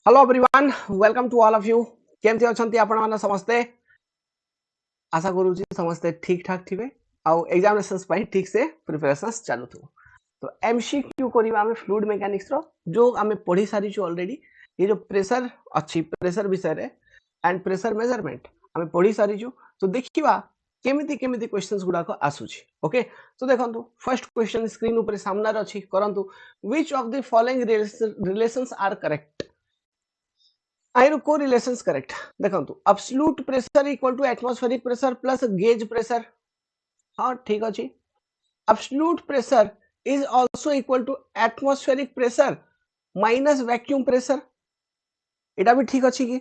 Hello everyone, welcome to all of you. केमती अछंती आपण माने समस्ते? आशा करूची समस्ते ठीक ठाक थिबे आउ एग्जामिनेशंस पई ठीक से प्रिपरेशंस चालू थो। तो एमसीक्यू करिबा हमें फ्लूइड मैकेनिक्स रो जो हमें पढ़ी सारी छु ऑलरेडी। ये जो प्रेशर अच्छी प्रेशर विषय रे एंड प्रेशर मेजरमेंट हमें पढ़ी सारी छु। तो देखिबा केमिति केमिति क्वेश्चंस गुडा को आसुची। ओके, तो देखंतु फर्स्ट क्वेश्चन स्क्रीन ऊपर सामना रे अछि। करंतु which of the following relations are correct? आइर कोरिलेशंस करेक्ट। देखंतु absolute pressure equal to atmospheric pressure plus gauge pressure. हाँ ठीक अछि। Absolute pressure is also equal to atmospheric pressure minus vacuum pressure. एटा भी ठीक अछि कि?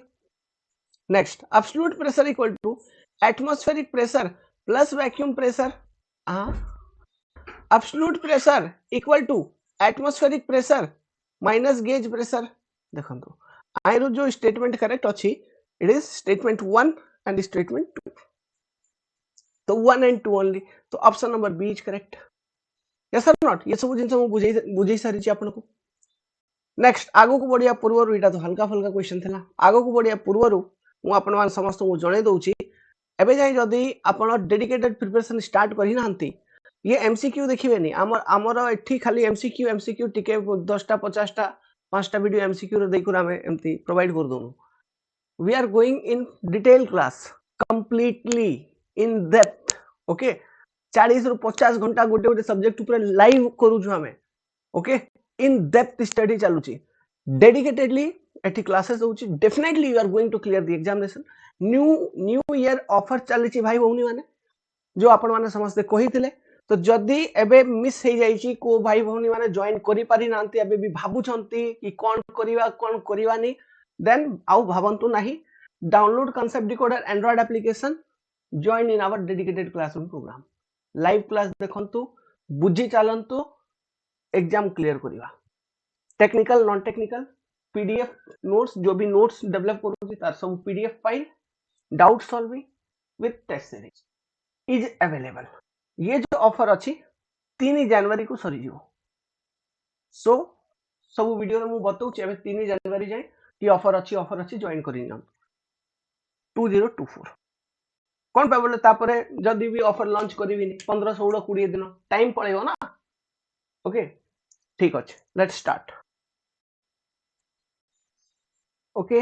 Next, absolute pressure equal to atmospheric pressure plus vacuum pressure. हाँ, absolute pressure equal to atmospheric pressure minus gauge pressure. देखंतु आइरो जो स्टेटमेंट करेक्ट अछि, it is statement 1 and statement 2। तो 1 एंड 2 ओनली। तो option number B is correct. Yes और not? ये सब जिन सब बुझे सारी छी आपन को। नेक्स्ट, आगो को बढ़िया पूर्व एटा तो हल्का फल्का क्वेश्चन थिला। आगो को बढ़िया पूर्व मु आपन मान समस्त को जणे दउची। एबे जाय जदी आपन डेडिकेटेड प्रिपरेशन स्टार्ट करि नाहंती, ये एमसीक्यू देखिबेनी। हमर एठी खाली एमसीक्यू टिके 10 टा 50 टा 5 टा वीडियो एमसीक्यू रे देखुरा हमें एमती प्रोवाइड कर दोनु। We are going in detail class, completely in depth. Okay, 40 ରୁ 50 घंटा गोटे गोटे सब्जेक्ट ऊपर लाइव करू छु हमें। ओके, इन डेप्थ स्टडी चालू छी डेडिकेटेडली। एठी क्लासेस होउची। Definitely you are going to clear the examination. New year offer चाली छी भाई भौनी माने, जो आपण माने समझते कहिथिले। तो जदी एबे मिस हे जाईची को भाई भौनी माने जॉइन करि पारि नांती, एबे भी भाबु छंती कि कोन करिवानी, देन आउ भावंतु नाही। Download concept decoder android application, join in our dedicated classroom program. Live class देखंतु, बुझी चालंतु, एग्जाम क्लियर करिवा। Technical non technical PDF notes, जो भी नोट्स डेवलप करूची तार सब PDF file, doubt solving with test series is available. ये जो ऑफर अच्छी 3 जनवरी को सरी जीवो। सो सब वीडियो रे मु बताउची एबे 3 जनवरी जाय कि ऑफर अच्छी जॉइन करि न 2024। कोन पे बोले तापरे जदी भी ऑफर लॉन्च करिविनी 15 16 20 दिन टाइम पळेगो ना। ओके ठीक अछि, लेट्स स्टार्ट। ओके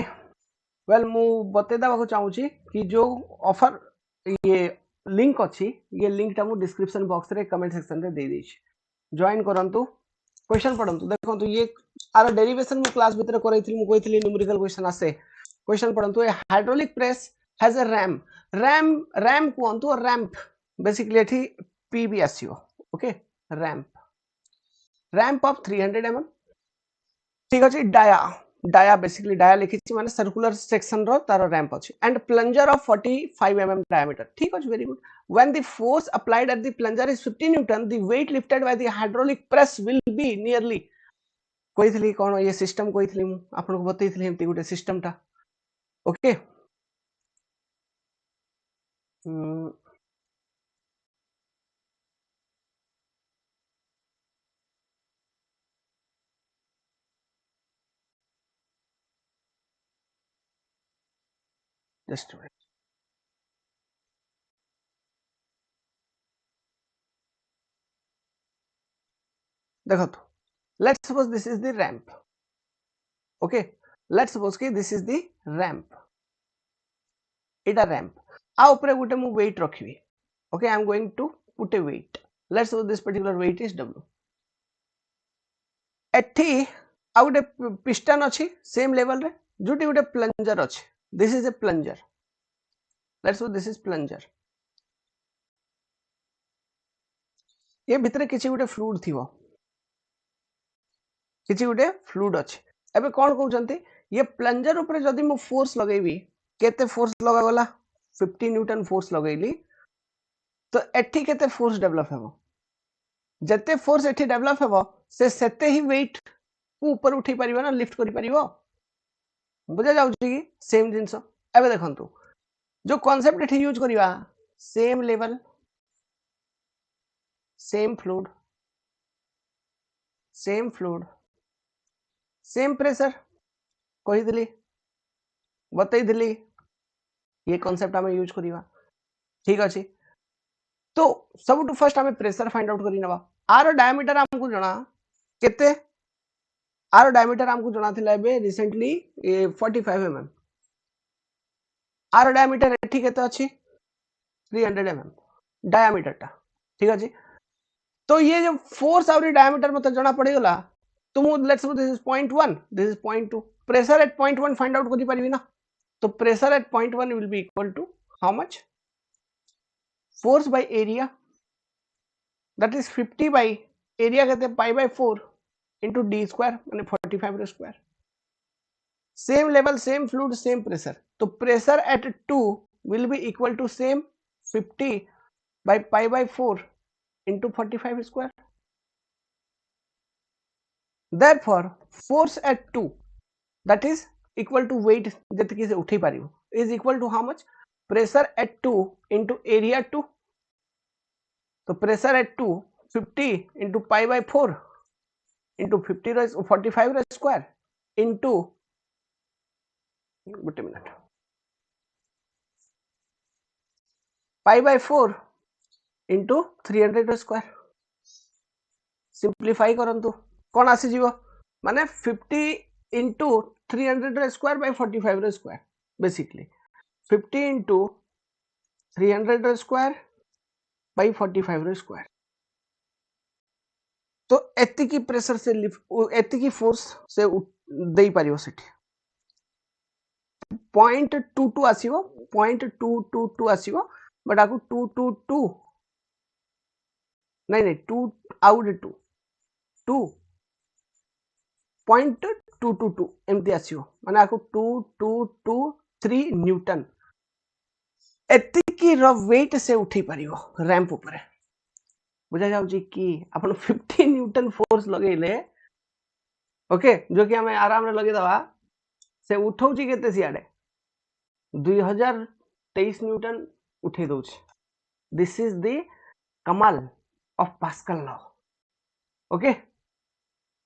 वेल मु बते दबा को चाहूची कि जो ऑफर ये लिंक अच्छी, ये लिंक टा मु डिस्क्रिप्शन बॉक्स रे कमेंट सेक्शन रे दे देछि। जॉइन करंतु, क्वेश्चन पढंतु। देखंतु ये आर डेरिवेशन मु क्लास भीतर करैथिली, मु कहिथिली न्यूमेरिकल क्वेश्चन आसे। क्वेश्चन पढंतु। A hydraulic press has a ram कोंतु और रैंप बेसिकली एठी पी भी आसीओ। Okay, ramp of 300 mm। ठीक अछि। डाया बेसिकली डाया लिखि छी माने सर्कुलर सेक्शन रो तार रैंप अछि। And plunger of 45 mm diameter. ठीक अछि, very good. when the force applied at the plunger is 50 newton, the weight lifted by the hydraulic press will be nearly। कहिथिली कोन ये system कहिथिली मु आपन को बतैथिली एमती गुटे सिस्टम टा। ओके जस्ट देखो तो, let's suppose this is the ramp। okay, let's suppose कि this is the ramp। एटा रैंप आ ऊपर गुटे मु वेट रखिबी। Okay, I am going to put a weight. Let's suppose this particular weight is w। एठी आ गुटे पिस्टन अछि same level रे, जोटी गुटे प्लंजर अछि। This is A plunger. Let's suppose this is plunger. ये भितरे किछि गुटे फ्लूइड थिवो, किछि गुटे फ्लूइड अछि। एबे कोन कहउचंती, ये प्लंजर ऊपर जदी मु फोर्स लगेबी, केते फोर्स लगा गला 50 न्यूटन फोर्स लगेली, तो एठी केते फोर्स डेवलप हेबो। जते फोर्स एठी डेवलप हेबो से सेते ही वेट को ऊपर उठै परिबो ना, लिफ्ट करि परिबो। बुझा जाउची कि सेम जिंसो। एबे देखंतु जो कांसेप्ट एठी यूज करिवा, same level, same fluid, same pressure, कही बतई ये कांसेप्ट आम यूज करवा ठीक अच्छे। तो सब फर्स्ट आम प्रेशर फाइंड आउट करवा आर डायमीटर आमको जना केते आर डायमीटर आमको जना थिला एबे रिसेंटली 45 mm आर डायमीटर एठी केते अछि 300 mm डायमीटर टा ठीक अछि। तो ये जो फोर्स और डायमीटर मत जना पड़ेगला तो मु let's suppose this is 0.1 this is 0.2 pressure at 0.1 find out करि परिबी ना। तो pressure at 0.1 will be equal to how much force by area that is 50 by area कहते pi by 4 into d square माने 45 रे square same level same fluid same pressure. तो pressure at 2 will be equal to same 50 by pi by 4 into 45 square. Therefore force at 2 that is equal to weight जतकी से उठी पारिबो is equal to how much pressure at 2 into area 2। तो pressure at 2 50 into pi by 4 into 50 raised 45 raised square into गोटे minute pi by 4 into 300 square simplify करंतु कौन आसी जीवो माने 50 into 300 square by 45 square basically 50 into 300 square by 45 square। तो एतिकी pressure से एतिकी force से दे पारियो सेठी 0.22 आसीबो 0.222 आसीबो बट आकु 222 नहीं 2 आउट 2 2.222 एमती आसीबो माने आकु 2223 न्यूटन एतिकी र वेट से उठी पारियो रैंप ऊपर बुझा जाउची कि अपन 50 न्यूटन फोर्स लगेले ओके जो कि हमें आराम रे लगे दवा से उठाउची केते सियाडे 2023 न्यूटन उठे दउची। दिस इज द कमाल of Pascal law okay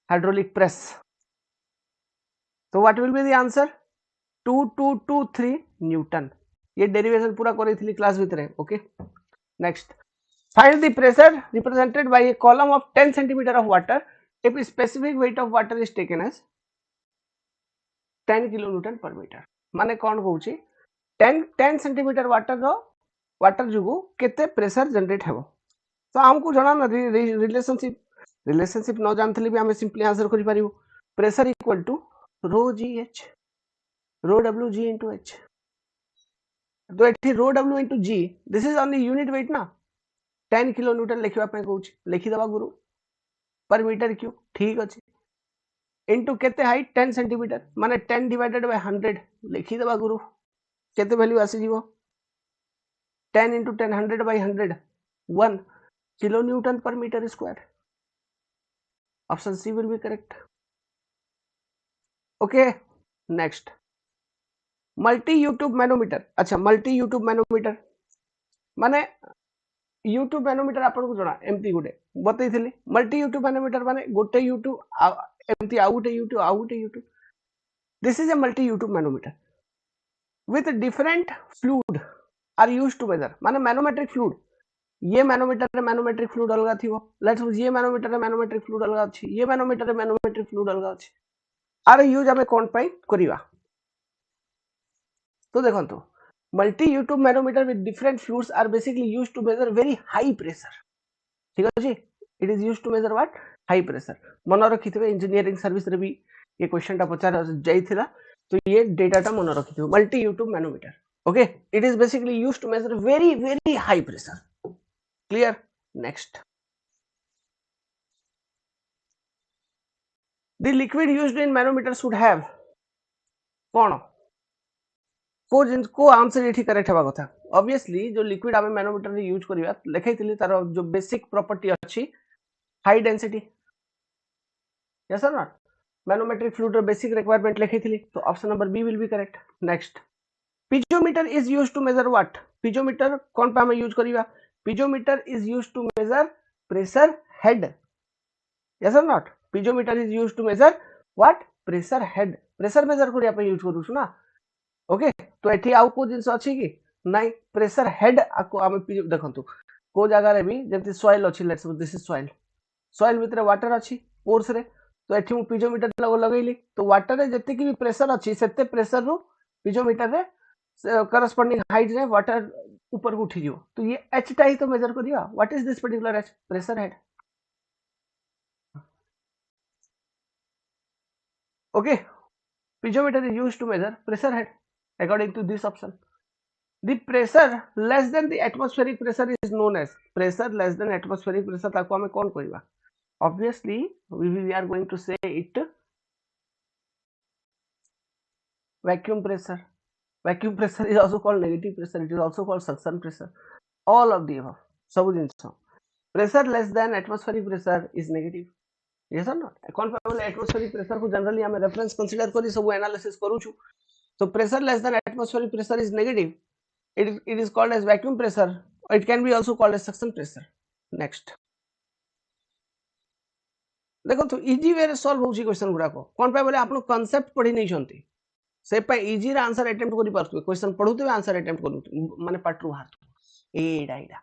hydraulic press. तो what will be the answer 2223 newton ये डेरिवेशन पूरा करी थी क्लास भीतर okay. Next find the pressure represented by a column of 10 cm of water if specific weight of water is taken as 10 kN per meter माने कौन कहूची 10 cm water जुगु केते pressure generate हेबो। तो हमको जाना ना रिलेशनशिप न जानथले भी हमें सिंपली आंसर करि पारिबो pressure equal to rho GH rho WG into H। तो एठी rho W into G this is only unit weight ना 10 किलो न्यूटन लिखवा पे कहूची लिखि दबा गुरु पर मीटर क्यूब ठीक अछि इनटू केते हाइट 10 सेंटीमीटर माने 10 डिवाइडेड बाय 100 लिखि दबा गुरु केते वैल्यू आसी जीवो 10 into 10 100 by 100 1 kilo newton per metre square. Option C will be correct okay. Next multi U tube manometer अच्छा मल्टी यूट्यूब मैनोमीटर माने यूट्यूब मैनोमीटर आपन को जणा एमती गोटे बतई थिली मल्टी यूट्यूब मैनोमीटर माने गोटे यूट्यूब एमती आ गोटे U tube this is a multi U tube manometer with different fluid are used to measure माने मैनोमेट्रिक फ्लूइड ये मैनोमेट्रिक फ्लूइड अलगा थिवो लेट्स सपोज ये मैनोमेट्रिक फ्लूइड अलगा अछि ये मैनोमेट्रिक फ्लूइड अलगा अछि आर यूज हमें कोन पाई करिवा। तो देखंतु multi U tube manometer with different fluids are basically used to measure very high pressure ठीक अछि it is used to measure what high pressure मन रखिथिबे इंजीनियरिंग सर्विस रे भी ये क्वेश्चन टा पचार जाइथिला तो ये डेटा टा मन रखिथिबे multi U tube manometer okay it is basically used to measure very high pressure clear. Next the liquid used in manometer should have कोन को आंसर ये करेक्ट हवा कथा ऑब्वियसली जो लिक्विड आमे मैनोमीटर रे यूज करिया लिखैतिली तार जो बेसिक प्रॉपर्टी अछि हाई डेंसिटी यस और नॉट मैनोमेट्रिक फ्लूइड रे बेसिक रिक्वायरमेंट लिखैतिली तो option number B will be correct. Next piezometer is used to measure what piezometer कोन पे हम यूज करिया piezometer is used to measure pressure head yes और not piezometer is used to measure what pressure head pressure measure करिया पे use करूछु ना okay तो एठी आउ को जिंस अछि कि नाही प्रेशर हेड आको हम देखंतु को जगह रे भी जेंति सॉइल अछि let's this is soil soil भितर वाटर अछि पोर्स रे तो एठी मु पिजोमीटर लगैली तो वाटर रे जति कि भी प्रेशर अछि सेते प्रेशर रो पिजोमीटर रे करस्पोंडिंग हाइट रे वाटर ऊपर को उठी जिवो तो ये एच टा ही तो मेजर करिया what is this particular H pressure head okay piezometer is used to measure pressure head according to this option the pressure less than the atmospheric pressure is known as pressure less than atmospheric pressure ताको हमें कौन कहबा obviously we are going to say it vacuum pressure is also called negative pressure it is also called suction pressure all of the above सब जिंस pressure less than atmospheric pressure is negative yes or not कौन पाबले atmospheric pressure को generally हमें reference consider करी सब analysis करूछु so pressure less than atmospheric pressure is negative it is called as vacuum pressure it can be also called as suction pressure next देखो तो easy way रे solve होची question गुडा को कोन पे बोले आपन कांसेप्ट पढी नै छंती से पे इजी रे आंसर अटेम्प्ट करि पारथु क्वेश्चन पढुते आंसर अटेम्प्ट करू माने पार्ट रू बाहर एडा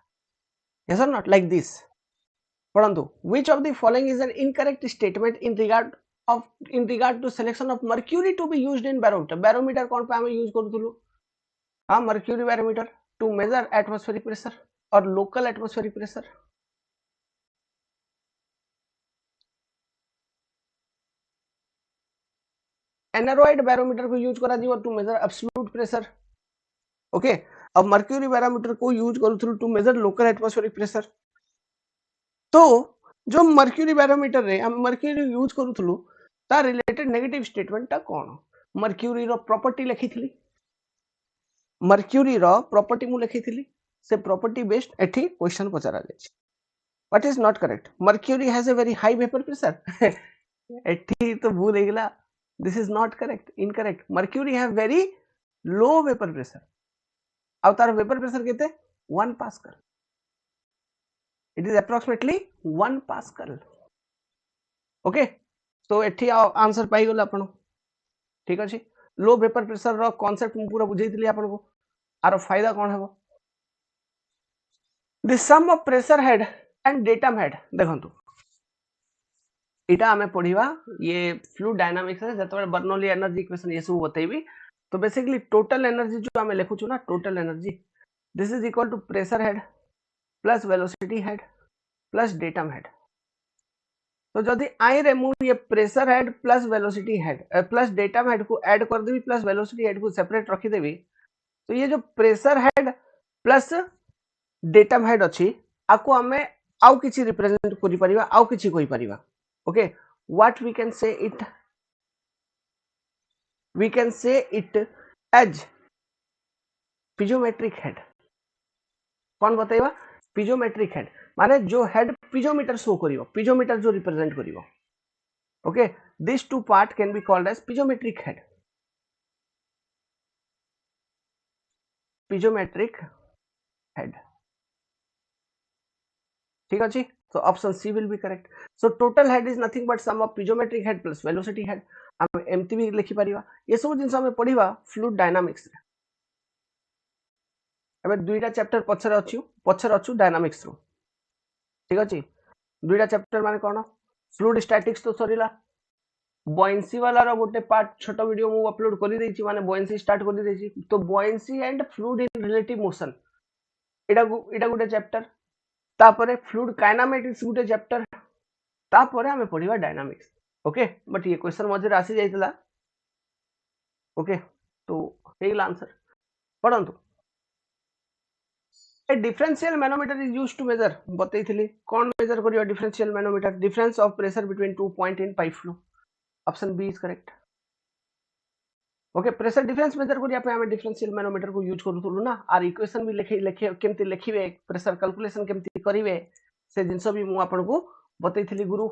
yes or not like this पढ़ंतु which of the following is an incorrect statement in regard to selection of mercury to be used in barometer कौन पे हमें यूज करथुलु हां mercury barometer to measure atmospheric pressure or local atmospheric pressure aneroid barometer को use करा दियो to measure absolute pressure okay अब mercury barometer को use करथुलु to measure local atmospheric pressure तो जो मर्क्यूरी बैरोमीटर रे हम मर्क्यूरी यूज करूथलु ता रिलेटेड नेगेटिव स्टेटमेंट ता कोन मर्क्यूरी रो प्रॉपर्टी लिखिथिली मर्क्यूरी रो प्रॉपर्टी मु लिखिथिली से प्रॉपर्टी बेस्ड एठी क्वेश्चन पचरा जाय what is not correct mercury has a very high vapour pressure एठी तो भूल हेगला this is not correct incorrect mercury have very low vapour pressure आ तार वेपर प्रेशर केते 1 pascal it is approximately 1 pascal okay so एठी answer पाई गला आपण ठीक अछि लो वेपर प्रेशर रो कांसेप्ट मु पूरा बुझैतली आपण को आरो फायदा कोन हेबो the sum of pressure head and datum head देखंतु इटा हमें पढिबा ये फ्लूइड डायनामिक्स है जतबे बर्नौली एनर्जी इक्वेशन ये सब बतैबी तो बेसिकली टोटल एनर्जी जो हमें लिखुछु ना total energy this is equal to pressure head plus velocity head plus datum head तो जदि आई रे मु ये pressure head plus velocity head plus datum head को ऐड कर देबी प्लस वेलोसिटी हेड को सेपरेट रखी देबी तो ये जो pressure head plus datum head अछि आको हमें आउ किछि रिप्रेजेंट करि परिबा आउ किछि कहि परिबा okay what we can say it as piezometric head कौन बताइबा पिजोमेट्रिक हेड माने जो हेड पिजोमीटर शो करिवो पिजोमीटर जो रिप्रेजेंट करिवो okay this two part can be called as piezometric head ठीक अछि so option C will be correct so total head is nothing but sum of piezometric head plus velocity head हम एमती भी लिखि परिबा ये सब जिंस हमें पढिबा फ्लूइड डायनामिक्स रे एबे दुईटा चैप्टर पछर अछु डायनामिक्स रो ठीक अछि दुईटा चैप्टर माने कोन फ्लूइड स्टैटिक्स तो सरीला buoyancy वाला रो गोटे पार्ट छोटो वीडियो मु अपलोड करि दैछि माने buoyancy स्टार्ट करि दैछि तो buoyancy and fluid in relative motion एटा गोटे चैप्टर तापरे फ्लूइड काइनेमेटिक्स गोटे चैप्टर तापरे हमें पढिबा डायनामिक्स ओके बट ये क्वेश्चन मजे आसी जाइतला ओके तो हेगला आंसर पढंतु A differential manometer is used to measure बतैथिली कौन मेजर करियो differential manometer difference of pressure between 2 point in pipe flow option B is correct okay pressure difference measure करिया पे हमें डिफरेंशियल मैनोमीटर को यूज करूथुलु ना आर इक्वेशन भी लिखे केमती लिखिबे प्रेशर कैलकुलेशन केमती करिवे से जिंस भी मु आपन को बतैथिली गुरु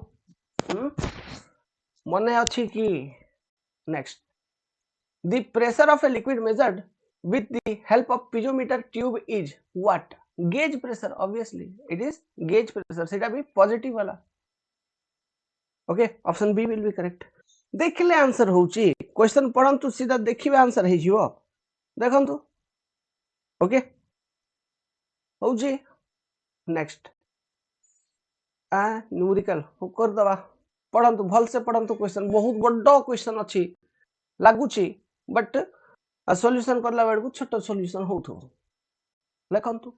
मने अछि कि next the pressure of a liquid measured with the help of piezometer tube is what gauge pressure obviously it is gauge pressure सेटा भी पॉजिटिव वाला okay option B will be correct देखले आंसर होउची क्वेश्चन पढंतु सीधा देखिबे answer हे जिवो देखंतु ओके होउची नेक्स्ट न्यूमेरिकल कर दबा पढंतु भल से पढंतु क्वेश्चन बहुत बड्डो क्वेश्चन अछि लागुची बट सॉल्यूशन करला बेड को छोटो सॉल्यूशन होथो लेखंतु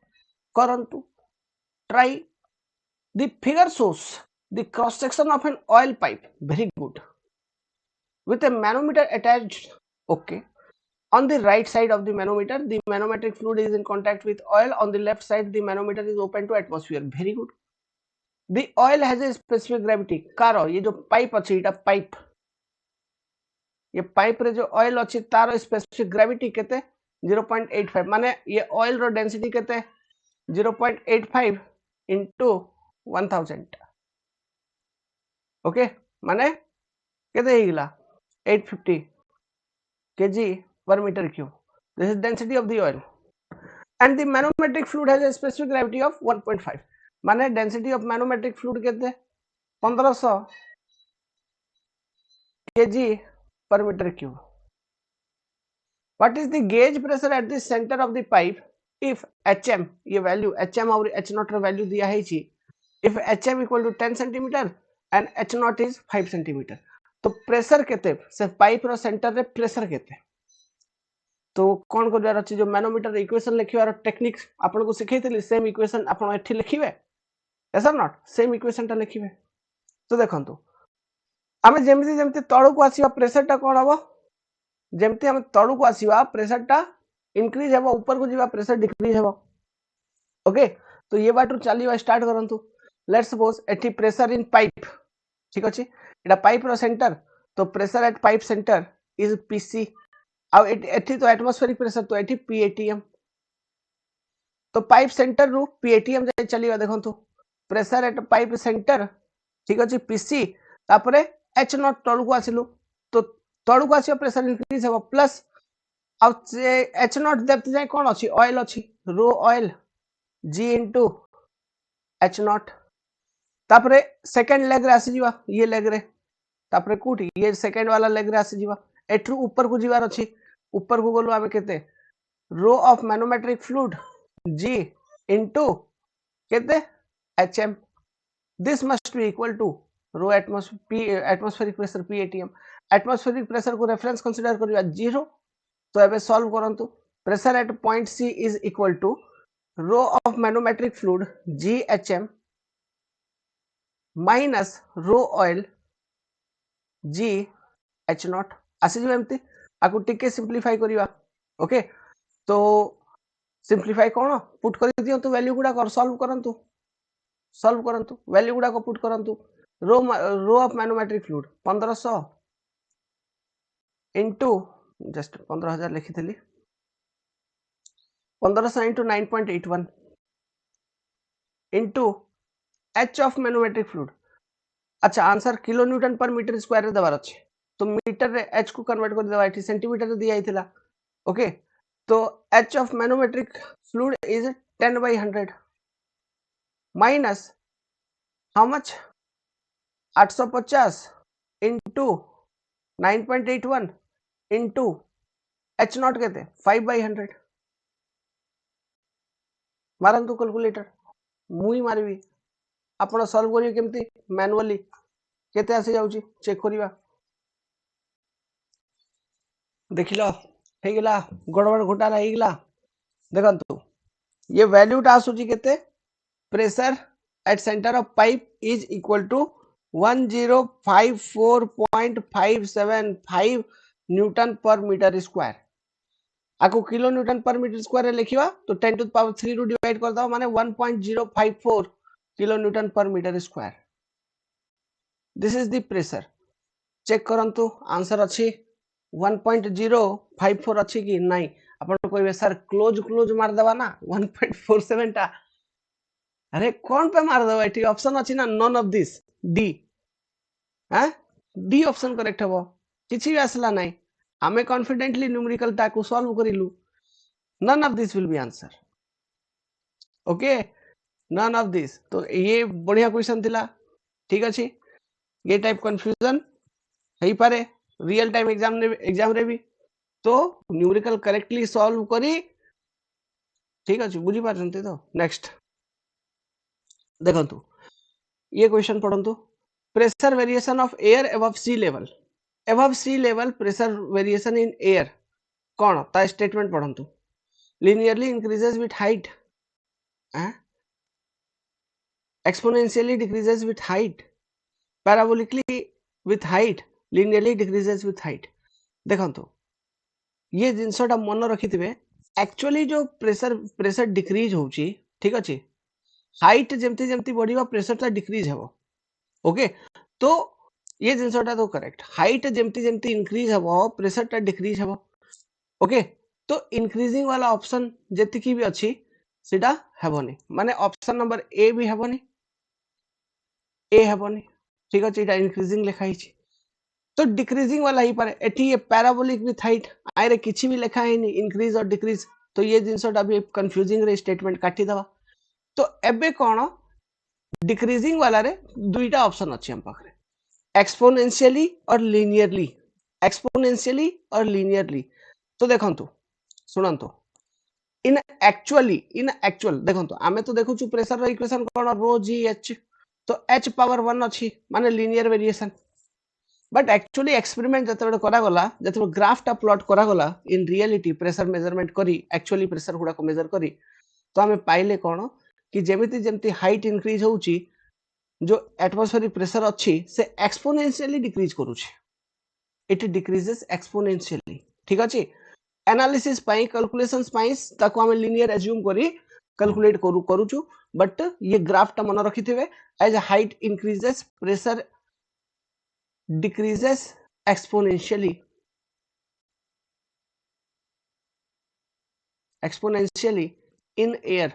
करंतु try the figure shows the cross section of an oil pipe very good with a manometer attached okay on the right side of the manometric fluid is in contact with oil on the left side the manometer is open to atmosphere very good the oil has a specific gravity car ये जो pipe अच्छी इटा pipe ये pipe रे जो oil अच्छी तार specific gravity केते 0.85 माने ये ऑयल रो डेंसिटी केते 0.85 into 1000 ओके माने केते हेगिला 850 kg per meter cube this is density of the oil and the manometric fluid has a specific gravity of 1.5 माने density of manometric fluid केते 1500 kg per meter cube what is the gauge pressure at the center of the pipe if hm ये value hm और h naught रो value दिया है छी if hm equal to 10 cm and h naught is 5 cm तो pressure केते से pipe रो centre रे प्रेशर केते तो कोन करबार अछि जो मैनोमीटर इक्वेशन लिखिवार टेक्निक आपन को सिखैतली सेम इक्वेशन आपन एठी लिखिबे यस और नॉट सेम इक्वेशन ता लिखिबे तो देखंतु आमे जेमति तळु को आसीबा प्रेशर ता कोन हबो जेमति हम तळु को आसीबा प्रेशर ता इंक्रीज हेबो ऊपर को जीवा प्रेशर डिक्रीज हेबो ओके तो ये बाटू चलीबा स्टार्ट करंतु लेट्स सपोज एठी प्रेशर इन पाइप ठीक अछि एटा पाइप रो सेंटर तो pressure at pipe centre is PC आ एठी तो एटमॉस्फेरिक प्रेशर तो एठी पीएटीएम तो पाइप सेंटर रु पीएटीएम जाय चलीबा देखंतु प्रेशर एट पाइप सेंटर ठीक अछि पीसी तापरे एच नॉट तळु को आसिलु तो तळु को आसियो प्रेशर इंक्रीज हेबो प्लस आ एच नॉट डेप्थ जाय कोन अछि ऑयल अछि rho oil G into H naught तापरे सेकंड लेग रे आसी जीवा ये लेग रे तापरे कोठी ये सेकंड वाला लेग रे आसी जीवा एठु ऊपर को जीवार अछि ऊपर को गलो आबे केते rho of manometric fluid g into केते hm this must be equal to rho atmospheric pressure patm atmospheric pressure को रेफरेंस कंसीडर करिया 0 तो एबे सॉल्व करंतु pressure at point c is equal to rho of manometric fluid ghm minus rho oil g h naught आसी जो एमती आकु टिके सिंपलीफाई करिवा ओके तो सिंपलीफाई कोन पुट कर दियो तो वैल्यू गुडा कर सॉल्व करंतु वैल्यू गुडा को पुट करंतु rho of manometric fluid 1500 into just 15000 लिखि थली 1500 into 9.81 into h of manometric fluid अच्छा answer kilo newton per metre square रे देबार अछि तो मीटर रे h को कन्वर्ट कर देबा एठी सेंटीमीटर रे दिया आइथिला ओके तो h of manometric fluid is 10/100 minus how much 850 into 9.81 into h not केते 5/100 मारंतु कैलकुलेटर मुई मारबी आपण सॉल्व करियो केमती मैनुअली केते आसी जाउची चेक करिवा देखिलो हे गेला गड़बड़ घोटाला हे गेला देखंतु ये वैल्यू टा आसुची केते pressure at centre of pipe is equal to 1054.575 newton per metre square आको kilo newton per metre square लिखिवा तो 10 टू द पावर 3 रु डिवाइड कर दो माने 1.054 kilo newton per metre square this is the pressure check करंतु answer अछि 1.054 अछि कि नाही आपण कहबे सर क्लोज मार देबा ना 1.47 टा अरे कौन पे मार देबा एठी ऑप्शन अछि ना नन ऑफ दिस डी हां डी ऑप्शन करेक्ट हबो किछि भी आसला नाही हमें कॉन्फिडेंटली न्यूमेरिकल टा को सॉल्व करिलु none of this will be answer okay none of this तो ये बढ़िया क्वेश्चन थिला ठीक अछि ये टाइप कंफ्यूजन हेई पारे रियल टाइम एग्जाम रे भी तो न्यूमेरिकल करेक्टली सॉल्व करी ठीक अछि बुझी पारछंती तो नेक्स्ट देखंतु ये क्वेश्चन पढ़ंतु pressure variation of air above sea level pressure variation in air कौन ता स्टेटमेंट पढ़ंतु linearly increases with height exponentially decreases with height parabolically with height linearly decreases with height देखंतु ये जिनसटा मन रखिथिबे एक्चुअली जो प्रेशर डिक्रीज होउची ठीक अछि हाइट जेमती जेमती बढ़िबा प्रेशर ता डिक्रीज हेबो ओके तो ये जिनसटा तो करेक्ट हाइट जेमती जेमती इंक्रीज हेबो प्रेशर ता डिक्रीज हेबो ओके तो इंक्रीजिंग वाला ऑप्शन जेतिकी भी अछि सेटा हेबोनी माने ऑप्शन नंबर ए भी हेबोनी ए हेबोनी ठीक अछि एटा इंक्रीजिंग लिखा हिची तो डिक्रीजिंग वाला ही पारे एठी ये पैराबोलिक विथ हाइट आइरे किछि भी लिखा है नहीं इंक्रीज और डिक्रीज तो ये जिनसटा भी कंफ्यूजिंग रे स्टेटमेंट काटी दवा तो एबे कोन डिक्रीजिंग वाला रे दुईटा ऑप्शन अछि हम पाखरे एक्सपोनेंशियली और लीनियरली तो देखंतु सुनंतु इन एक्चुअल देखंतु आमे तो देखु छु प्रेशर रो इक्वेशन कोन रो जी एच तो h पावर 1 अछि माने linear variation but actually experiment जते करा गला जते ग्राफ टा प्लॉट करा गला इन रियलिटी प्रेशर मेजरमेंट करी एक्चुअली प्रेशर गुडा को मेजर करी तो आमे पाइले कोन कि जेमिति जेमिति हाइट इंक्रीज होउची जो एटमॉस्फेरिक प्रेशर अच्छी से एक्सपोनेंशियली डिक्रीज करूची इट डिक्रीजेस एक्सपोनेंशियली ठीक अछि एनालिसिस पाई कैलकुलेशंस पाई ताको हम लीनियर एज्यूम करी कैलकुलेट करूछु बट ये ग्राफ टा मन रखिथिबे as height increases pressure decreases exponentially in air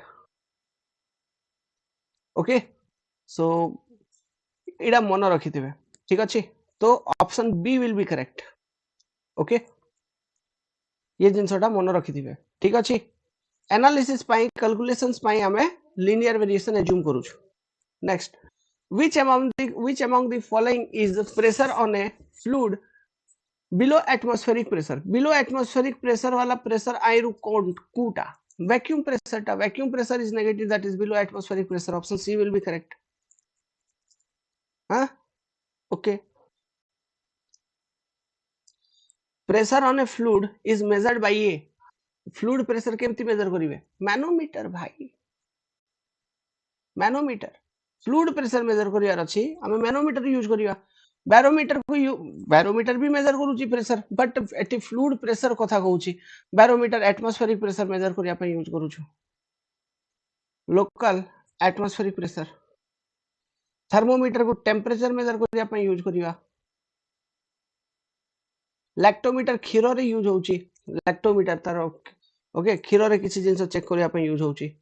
okay so इडा मन रखिथिबे ठीक अछि तो option B will be correct okay ये जिनसटा मन रखिथिबे ठीक अछि एनालिसिस पाई कैलकुलेशंस पाई हमें लीनियर वेरिएशन एज्यूम करूछु next which among the following is the pressure on a fluid below atmospheric pressure वाला pressure आई रु कूटा vacuum pressure is negative that is below atmospheric pressure option C will be correct huh okay pressure on a fluid is measured by a fluid pressure केमती measure करिवे manometer भाई manometer fluid pressure measure करियार अछि हम manometer use करिया barometer भी measure करूची pressure but एटी फ्लूइड प्रेशर कथा कहूची बैरोमीटर एटमॉस्फेरिक प्रेशर मेजर करिया पे यूज करूछु लोकल एटमॉस्फेरिक प्रेशर थर्मोमीटर को टेम्परेचर मेजर करिया पे यूज करिया लैक्टोमीटर क्षीर रे यूज होची लैक्टोमीटर तार ओके क्षीर रे किछि जिंस चेक करिया पे यूज होची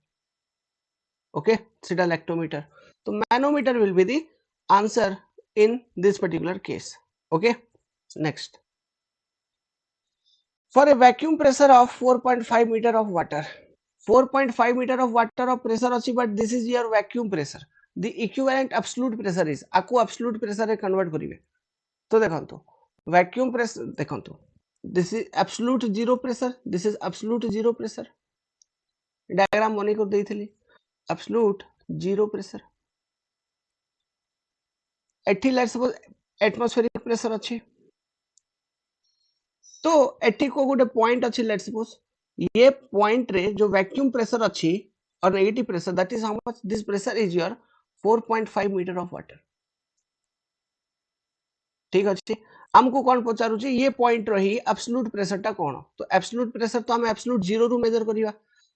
ओके सेटा लैक्टोमीटर तो manometer will be the answer in this particular case okay next for a vacuum pressure of 4.5 meter of water 4.5 meter of water of pressure अछि but this is your vacuum pressure the equivalent absolute pressure is आकु absolute pressure रे convert करिवे तो देखंतु vacuum pressure देखंतु this is absolute zero pressure this is absolute zero pressure diagram money कर देइथिली absolute zero pressure एठी let's suppose atmospheric pressure अछि तो एठी को गोटे पॉइंट अछि लेट्स सपोज ये पॉइंट रे जो वैक्यूम प्रेशर अछि और negative pressure that is how much this pressure is your 4.5 metre of water ठीक अछि हमको कौन पचारुछि ये पॉइंट रही एब्सोल्यूट प्रेशर ता कोन तो एब्सोल्यूट प्रेशर तो हम एब्सोल्यूट 0 रु मेजर करिवा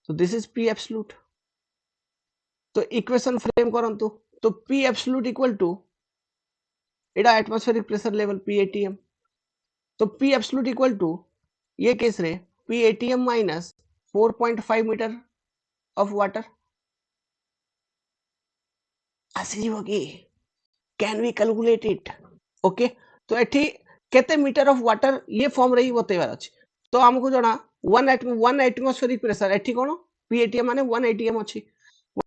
तो दिस इज पी एब्सोल्यूट तो इक्वेशन फ्रेम करंतु तो पी एब्सोल्यूट इक्वल टू एटा atmospheric pressure level P ATM तो पी एब्सोल्यूट इक्वल टू ये केस रे P ATM minus 4.5 metre of water आसीबो की can we calculate it okay तो एठी केते मीटर ऑफ वाटर ये फॉर्म रही बतेबार अछि तो हमको जणा 1 एटमॉस्फेरिक प्रेशर एठी कोन पी एटीएम माने 1 एटीएम अछि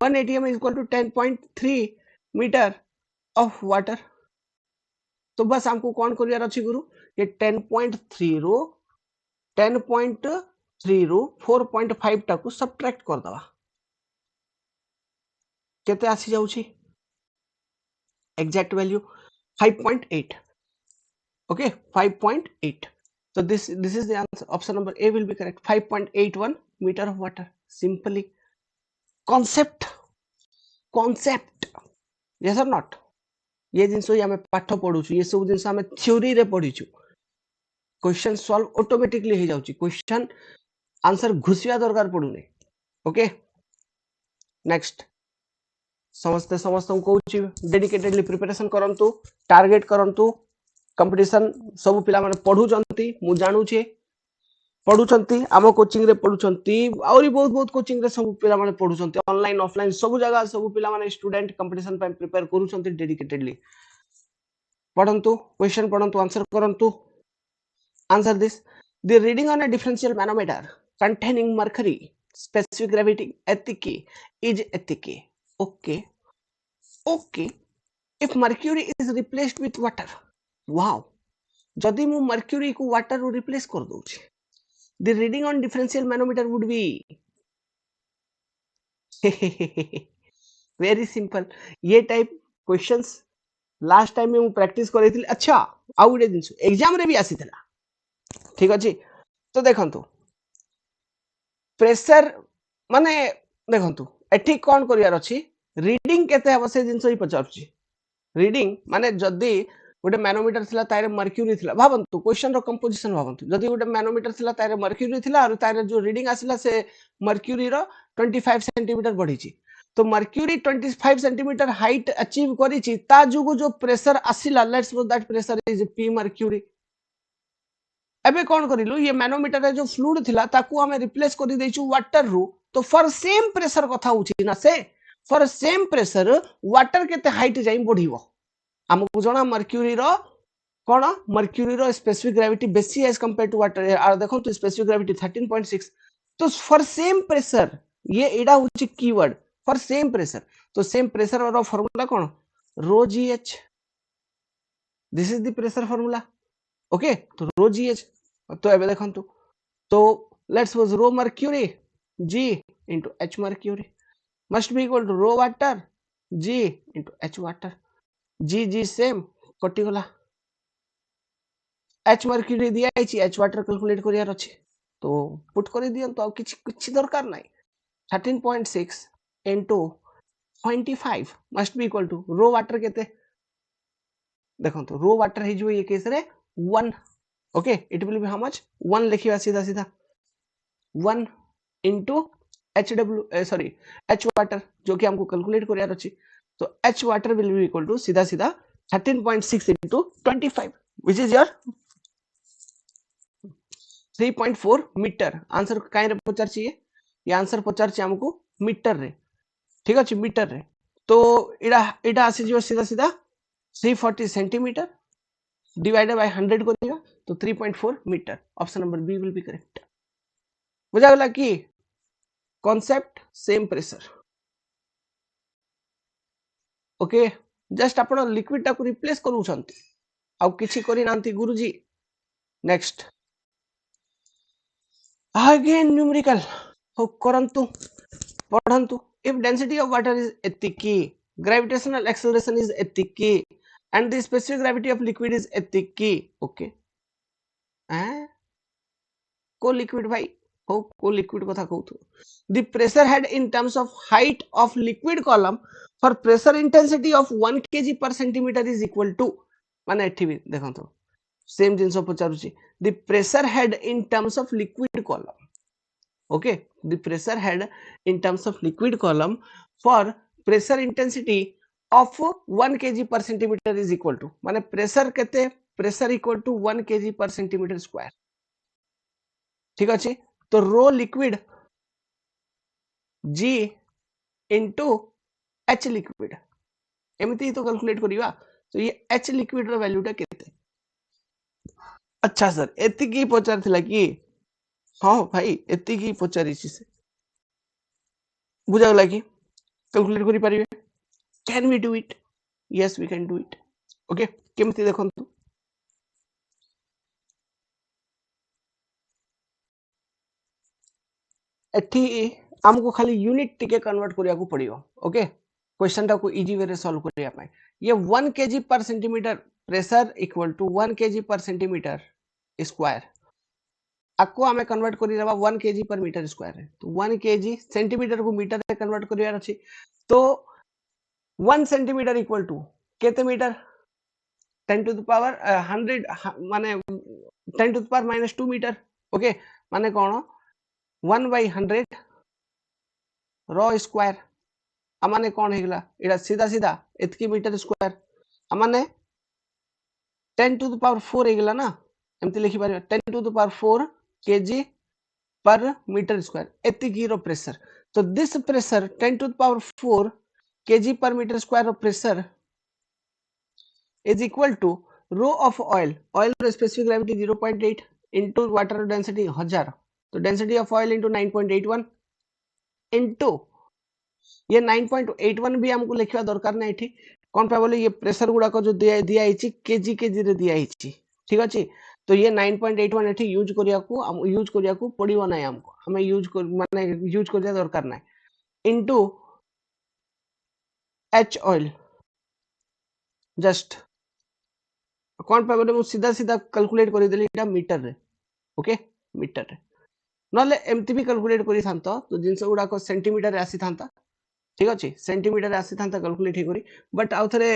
1 ATM is equal to 10.3 metre of water तो बस हमको कौन करियार अछि गुरु ये 10.3 रो 10.3 रो 4.5 टाकू सब्ट्रैक्ट कर दवा केते आसी जाउछि exact value 5.8 okay 5.8 so this is the answer option number A will be correct 5.81 meter of water simply concept yes or not ये जिनस आम पाठ पढ़ु ये सब जिन आम थ्योरी रे पढ़ीचु क्वेश्चन सॉल्व ऑटोमेटिकली हो जाउची क्वेश्चन आंसर घुसिया दरकार पड़ुनी ओके नेक्स्ट समस्ते समस्त कहूँ डेडिकेटेडली प्रिपरेशन करंतु टार्गेट करंतु कंपटीशन सब पिला माने पढ़ुचंती मु जानुचे पढ़ुचंती आम कोचिंग रे पढ़ुचंती आउरी बहुत बहुत कोचिंग रे सब पिला माने पढ़ुचंती ऑनलाइन ऑफलाइन सब जगह सब पिला माने स्टूडेंट कंपटीशन पे प्रिपेयर करूचंती डेडिकेटेडली पढ़ंतु क्वेश्चन पढ़ंतु आंसर करंतु answer this the reading on a differential manometer containing mercury specific gravity ethic is ethic okay if mercury is replaced with water wow जदि मु mercury को water रो replace कर दोछि the reading on differential manometer would be very simple ये type questions last time में मु practice करैथिल अच्छा आ गुडे दिनस exam रे भी आसीतला ठीक अछि तो देखंतु प्रेशर माने देखंतु एठी कोन करियार अछि रीडिंग केते हबो से जिंस ही पचारछि रीडिंग माने जदी गोटे मैनोमीटर थिला तारे मर्क्यूरी थिला भाबंतु क्वेश्चन रो कंपोजिशन भाबंतु जदी गोटे मैनोमीटर थिला तारे मर्क्यूरी थिला और तारे जो रीडिंग आसिला से मर्क्यूरी रो 25 सेंटीमीटर बढ़ीची तो मर्क्यूरी 25 सेंटीमीटर हाइट अचीव करिची ता जुगु जो प्रेशर आसिला let's suppose that pressure is P mercury एबे कौन करिलु ये मैनोमीटर रे जो फ्लूइड थिला ताकू हमें रिप्लेस करि दैछु वाटर रू तो फॉर सेम प्रेशर कथा होची ना से फॉर सेम प्रेशर वाटर केते हाइट जाई बढ़िबो हमकु जणा मर्क्यूरी रो कोन मर्क्यूरी रो स्पेसिफिक ग्रेविटी बेसी एज कंपेयर टू वाटर आ देखो तो स्पेसिफिक ग्रेविटी 13.6 तो फॉर सेम प्रेशर ये एडा होची कीवर्ड फॉर सेम प्रेशर तो सेम प्रेशर रो फार्मूला कोन rho GH this is the pressure formula okay तो रो जीएच तो एबे देखंतु तो let's suppose rho mercury g into h mercury must be equal to rho water g into h water g same कटि गला h mercury दिया आइछि h water calculate करियार अछि तो पुट करि दियन तो किछि दरकार नै 13.6 into 25 must be equal to rho water केते देखंतु रो वाटर हे जो ये केस रे 1 okay it will be how much 1 लिखिबा सीधा सीधा 1 into HW sorry H water जो कि हमको कैलकुलेट करियार अछि तो H water will be equal to सीधा सीधा 13.6 into 25 which is your 3.4 metre answer काई रे पचार छिए ये आंसर पचार छी हमको मीटर रे ठीक अछि मीटर रे तो इडा आसी जो सीधा सीधा 340 सेंटीमीटर डिवाइडेड बाय 100 करिया तो 3.4 metre option number B will be correct बुझा गला कि concept same pressure okay just आपण लिक्विड टाको रिप्लेस करूछंती आ किछि करि नांती गुरुजी नेक्स्ट अगेन न्यूमेरिकल हो करंतु पढंतु if density of water is एतिकी gravitational acceleration is एतिकी and the specific gravity of liquid is एतिकी ओके को लिक्विड भाई हो को लिक्विड कथा कहू the pressure head in terms of height of liquid column for pressure intensity of 1 kg per centimeter is equal to माने एठी भी देखंतो सेम जिंस पचारुची the pressure head in terms of liquid column okay the pressure head in terms of liquid column for pressure intensity of 1 kg per centimeter is equal to माने pressure केते pressure equal to 1 kg per centimeter square ठीक अछि तो rho liquid g into h liquid एमिति तो calculate करिवा तो ये h liquid रो value टा केते अच्छा सर एति की पचार थिला कि हां भाई एति की पचारि छी से बुझा गला कि कैलकुलेट करि परिबे can we do it yes we can do it okay केमिति देखंतु एठी हमको खाली यूनिट टिके कन्वर्ट करिया को पड़ियो ओके क्वेश्चन टा को इजी वे रे सॉल्व करिया पाए ये 1 kg पर centimetre pressure equal to 1 kg पर सेंटीमीटर स्क्वायर आपको हमें कन्वर्ट करी देबा 1 kg पर मीटर स्क्वायर है तो 1 kg सेंटीमीटर को मीटर रे कन्वर्ट करियार अछि तो 1 सेंटीमीटर इक्वल टू केते मीटर 10 टू द पावर 100 माने 10 to the power -2 metre okay माने कोन 1 by 100 रो स्क्वायर आमाने कोन हेगला एटा सीधा सीधा एतकी मीटर स्क्वायर आमाने 10 टू द पावर 4 हेगला ना एमति लिखि पारे 10 to the power 4 kg per metre square एतकी रो प्रेशर तो this pressure 10 to the power 4 kg per meter square of pressure is equal to rho of oil specific gravity 0.8 into water density 1000 तो density of oil into 9.81 into ये 9.81 भी हमको लिखवा दरकार ना एठी कोन पे बोले ये प्रेशर गुडा को जो दिया हिची केजी केजी रे दिया हिची ठीक अछि तो ये 9.81 एठी यूज करिया को पड़िबो नै हमको हमें यूज माने यूज करिया दरकार नै into H oil जस्ट कौन पे बोले मु सीधा सीधा कैलकुलेट करि देली एटा मीटर रे ओके मीटर रे नले एमती भी कैलकुलेट करि थांतो तो जिंस गुडा को सेंटीमीटर रे आसी थांता ठीक अछि सेंटीमीटर रे आसी थांता कैलकुलेट हे करी बट आउ थरे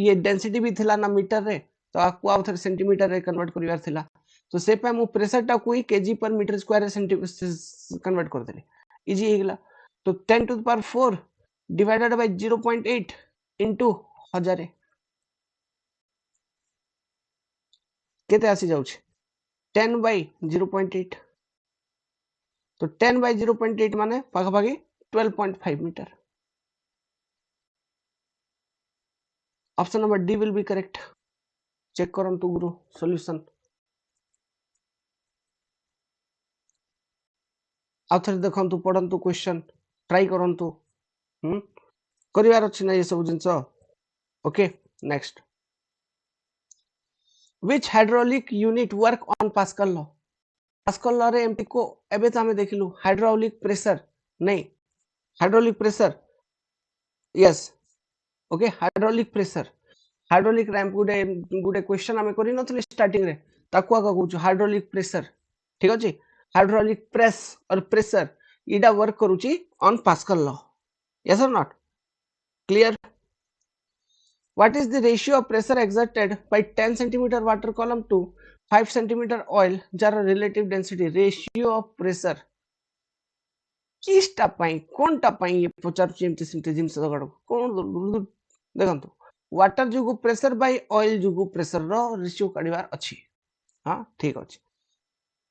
ये डेंसिटी भी थिला ना मीटर रे तो आपको आउ थरे सेंटीमीटर रे कन्वर्ट करिवार थिला तो से पे मु प्रेशर टा कोई केजी पर मीटर स्क्वायर रे सेंटीमीटर कन्वर्ट कर देली इजी हे गेला तो 10 to the power 4 divided by 0.8 into 1000 केते आसी जाउछ 10 by 0.8 तो 10 by 0.8 माने पाखा पाखी 12.5 metre option number D will be correct check करंतु गुरु सॉल्यूशन आथर देखंतु पढंतु क्वेश्चन ट्राई करंतु करिवार अछि ना ये सब जिंस okay next which hydraulic unit work on Pascal law Pascal law रे एमटी को एबे त हमें देखिलु हाइड्रोलिक प्रेशर नहीं hydraulic pressure yes okay hydraulic pressure hydraulic ramp गुडे गुडे क्वेश्चन हमें करि नथले स्टार्टिंग रे ताकू आका कहू हाइड्रोलिक प्रेशर ठीक अछि हाइड्रोलिक प्रेस और प्रेशर इडा वर्क करूची ऑन पास्कल लॉ यस और not clear What is the ratio of pressure exerted by 10 centimeter water column to 5 centimeter oil jar relative density ratio of pressure किसटा पाई कोनटा पाई ये पचार चिमटी सिमटी जिंस दगड़ कोन देखंतु वाटर जुगु प्रेशर बाय ऑयल जुगु प्रेशर रो रेशियो काढिबार अछि हां ठीक अछि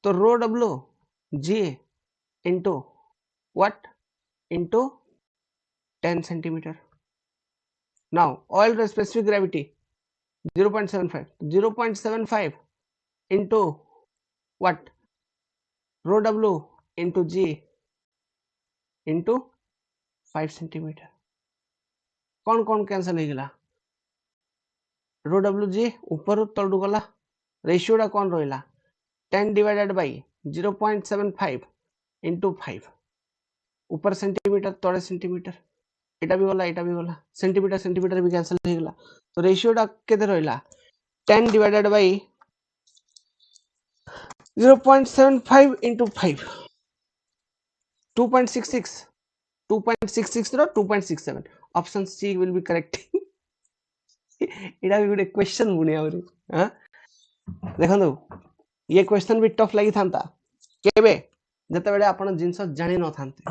तो rho W G into what into 10 centimeter now oil specific gravity 0.75 into what rho w into g into 5 centimeter कौन कौन कैंसिल हो गला रो डब्ल्यू जी ऊपर तळडू गला रेशियो डा कौन रहिला 10 डिवाइडेड बाय 0.75 into 5 ऊपर सेंटीमीटर तळे सेंटीमीटर एटा भी गला सेंटीमीटर सेंटीमीटर भी कैंसिल हो गला तो रेशियो डा केते रहिला 10 डिवाइडेड बाय 0.75 into 5 2.66 रो 2.67 option C will be correct एटा भी गुडे क्वेश्चन बुनी आउरी हां देखंदो ये क्वेश्चन भी टफ लागि थांता केबे जते बेले आपण जिंस जानि न थांते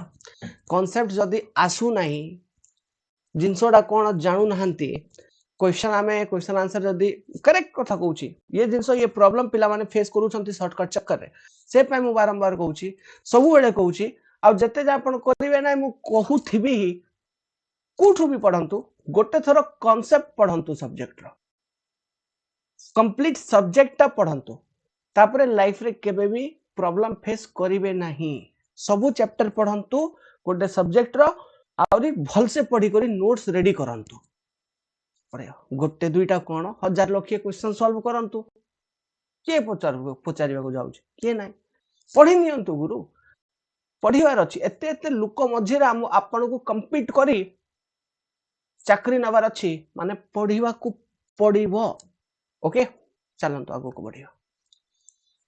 कांसेप्ट जदी आसु नाही जिनसोडा कोन जानू नहंती क्वेश्चन हमें क्वेश्चन आंसर जदी करेक्ट कथा कहूची ये जिनसो ये प्रॉब्लम पिला माने फेस करू छंती शॉर्टकट चक्कर रे से पय मु बारंबार कहूची सब बेले कहूची आ जते जे आपण करिवे ना मु कहूथिबी कोठु भी पढंतु गोटे थरो कांसेप्ट पढंतु सब्जेक्ट रो कंप्लीट सब्जेक्ट ता पढंतु तापरे लाइफ रे केबे भी प्रॉब्लम फेस करिवे नाही सब चैप्टर पढंतु गोटे सब्जेक्ट रो आउरी भल से पढ़ी करी नोट्स रेडी करंतु पढ़े गोटे दुईटा कोन हजार लक्ष्य क्वेश्चन सॉल्व करंतु के पचारिबा को जाउछ के नाही पढ़ी नियंतु गुरु पढ़िबार अछि एते एते लोक मझे आपण को कम्पीट करी चाकरी नबार अछि माने पढ़िबा को पड़िबो ओके चलंतु आगो को बढ़िया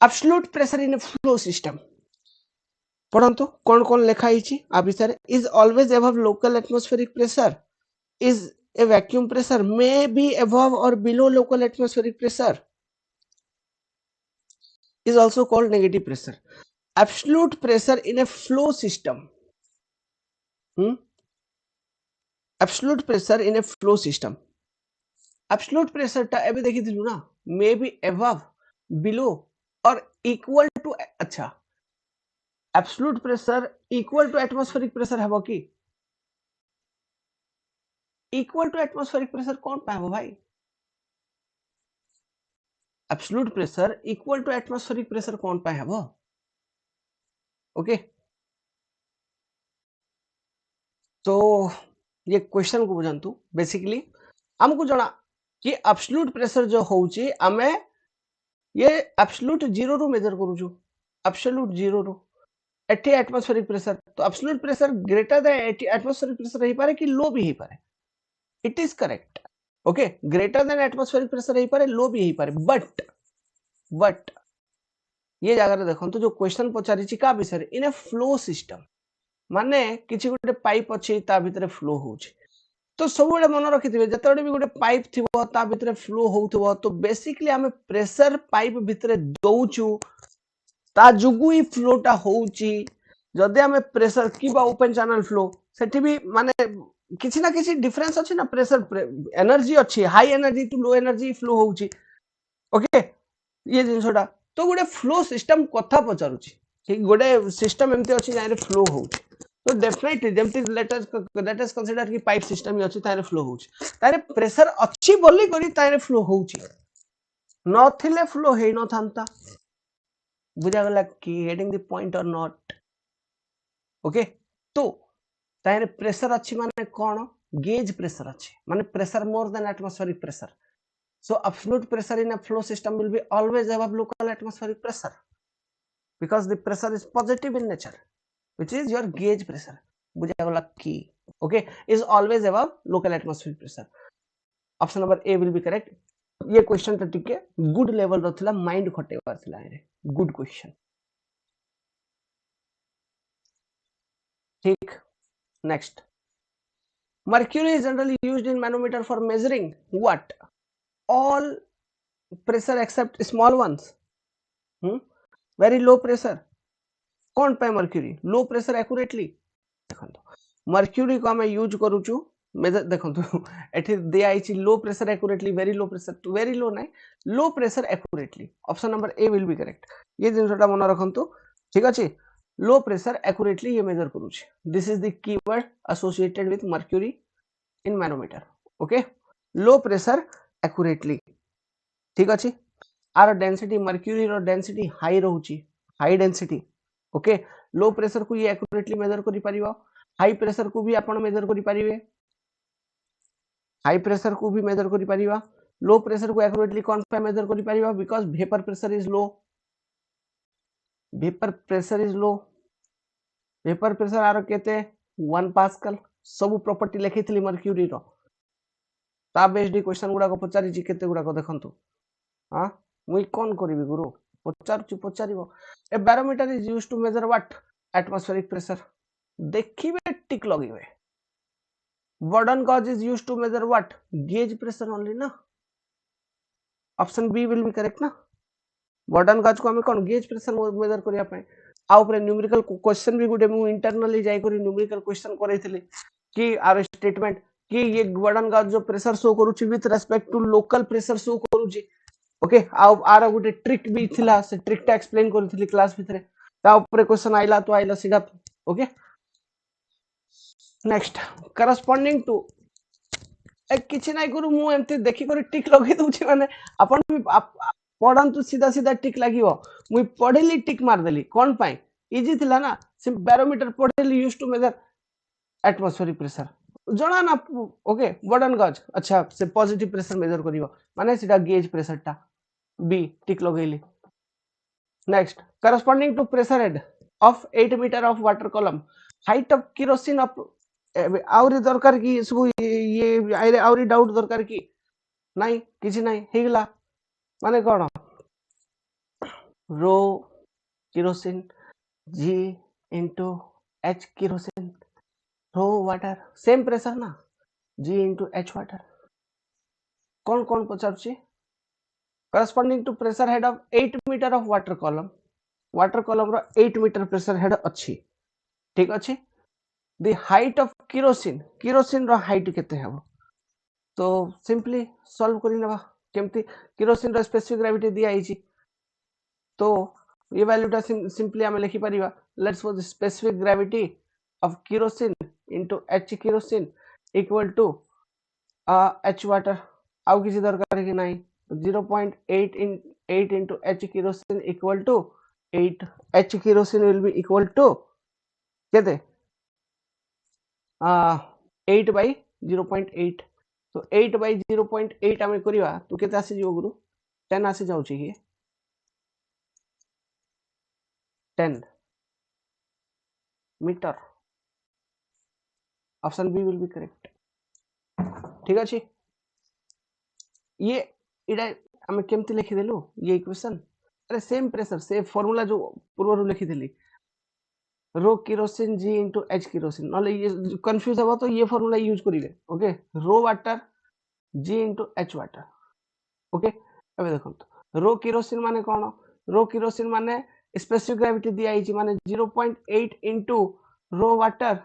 absolute pressure in a flow system पढ़ंतु कौन कौन लिखा हिची आ विषय is always above local atmospheric pressure is a vacuum pressure may be above or below local atmospheric pressure is also called negative pressure. Absolute pressure in a flow system absolute pressure in a flow system absolute pressure टा एबे देखिथिलु ना may be above below or equal to अच्छा absolute pressure equal to atmospheric pressure हबो की equal to atmospheric pressure कौन पाएबो भाई absolute pressure equal to atmospheric pressure कौन पाए हबो ओके तो ये क्वेश्चन को बुझंतु बेसिकली हमको जना कि एब्सोल्यूट प्रेशर जो होउची हमें ये एब्सोल्यूट जीरो रू मेजर करूछु एब्सोल्यूट जीरो रू 80 एटमॉस्फेरिक प्रेशर तो absolute pressure greater than 80 atmospheric pressure रही पारे कि लो भी ही पारे it is correct okay greater than atmospheric pressure रही पारे लो भी ही पारे बट ये जगह देखो तो जो क्वेश्चन पचारि छि का विषय इन ए फ्लो सिस्टम माने किछि गोटे पाइप अछि ता भितरे फ्लो होउछि तो सब बड़े मन रखिथिबे जतबे भी गोटे पाइप थिबो ता भितरे फ्लो होउथबो तो बेसिकली हमें प्रेशर पाइप भितरे दउछु ता जुगु ही फ्लोटा होउछि जदि हमें प्रेशर की बा ओपन चैनल फ्लो सेठी भी माने किछि ना किछि डिफरेंस अछि ना प्रेशर एनर्जी अछि high energy to low energy flow होउछि ओके ये जिनसोटा तो गोटे फ्लो सिस्टम कथा पचारुछि ठीक गोटे सिस्टम एमती अछि जाय रे फ्लो होउछि तो डेफिनेटली जेमती लेट अस कंसीडर कि पाइप सिस्टम अछि तारे फ्लो होउछि तारे प्रेशर अछि बोली करी तारे फ्लो होउछि नथिले फ्लो हेइ न थांता बुझा गला कि गेटिंग द पॉइंट और नॉट ओके तो तारे प्रेशर अछि माने कोन गेज प्रेशर अछि माने pressure more than atmospheric pressure so absolute pressure in a flow system will be always above local atmospheric pressure because the pressure is positive in nature which is your gauge pressure बुझा गला कि okay is always above local atmospheric pressure option number A will be correct ये question त टिके good level रथिला mind खटेबार थिला रे good question ठीक next mercury is generally used in manometer for measuring what all pressure except small ones very low pressure कौन पाए mercury low pressure accurately देखंतो mercury को हम यूज करूछु मेजर देखंतो एठी दिया आइछि low pressure accurately very low pressure to very low नाही low pressure accurately option number A will be correct ये जिनसटा मन रखंतो ठीक अछि लो प्रेशर एक्यूरेटली ये मेजर करूछि this is the keyword associated with mercury in manometer okay low pressure accurately ठीक अछि आर डेंसिटी मर्क्यूरी रो डेंसिटी हाई रहउछि high density okay low pressure को ये एक्यूरेटली मेजर करि परिबो हाई प्रेशर को भी आपण मेजर करि परिबे हाई प्रेशर को भी मेजर करि परिबा लो प्रेशर को एक्यूरेटली कोन पे मेजर करि परिबा because vapour pressure is low vapour आरो केते 1 पास्कल सब प्रॉपर्टी लिखितली मर्क्यूरी रो ता बेस्ड क्वेश्चन गुडा को पचारि छि केते गुडा को देखंतु हां मुई कोन करिवि गुरु पचारिबो a barometer is used to measure what atmospheric pressure देखिबे टिक लगिबे Bourdon gauge is used to measure what gauge pressure only ना option B will be correct ना बॉर्डन गॉज को हम कोन गेज प्रेशर मेजर करिया पय आ ऊपर न्यूमेरिकल क्वेश्चन भी गुडे मु इंटरनली जाई करी न्यूमेरिकल क्वेश्चन करैथिले कि आर स्टेटमेंट कि ये बॉर्डन गॉज जो प्रेशर शो करूची with respect to local pressure show करूची ओके आर गोटे ट्रिक भी थिला से ट्रिक टा एक्सप्लेन करथिली क्लास भितरे ता ऊपर क्वेश्चन आइला तो आइला सीधा ओके नेक्स्ट करस्पोंडिंग टू एक किछि नाही करू मु एमते देखि करी टिक लगे दउछि माने अपन भी पढंतु सीधा सीधा टिक लागिवो मुई पढिली टिक मार देली कोन पाई इजी थिला ना सिम बैरोमीटर पढिली used to measure atmospheric pressure जना ना ओके बॉर्डन गॉज अच्छा से पॉजिटिव प्रेशर मेजर करिवो माने सीधा गेज प्रेशर टा बी टिक लगेली next corresponding to pressure head of 8 meter of water column, height of kerosene of आउरी दरकार कि सब ये आउरी डाउट दरकार कि नहीं किछि नहीं हेगला माने कोन रो kerosene G into H kerosene रो वाटर सेम प्रेशर ना G into H वाटर कौन कौन पचारुछि corresponding to pressure head of 8 meter of water column row 8 meter pressure head अछि ठीक अछि the height of kerosene row height केते हेबो तो simply solve करि नबा केमती kerosene रो स्पेसिफिक ग्रेविटी दिया आइछि तो ये वैल्यूटा सिंपली आमे लिखि परिबा let's suppose specific gravity of kerosene into H kerosene equal to H water आउ किसी दरकार कि नहीं 0.8 into H kerosene equal to 8 H kerosene will be equal to केते 8 by 0.8 तो 8 by 0.8 आमे करिवा तो केते आसी जो गुरु 10 आसी जाउची कि 10 metre option B will be correct ठीक अछि ये इडा हम केमती लिखि देलु ये इक्वेशन अरे सेम प्रेशर से फार्मूला जो पूर्व लिखि देली rho kerosene G into H kerosene नले ये कंफ्यूज हो तो ये फार्मूला यूज करिवे ओके rho water G into H water okay अब देखो रो केरोसिन माने कोन रो केरोसिन माने स्पेसिफिक ग्रेविटी दिया आइछि माने 0.8 into rho water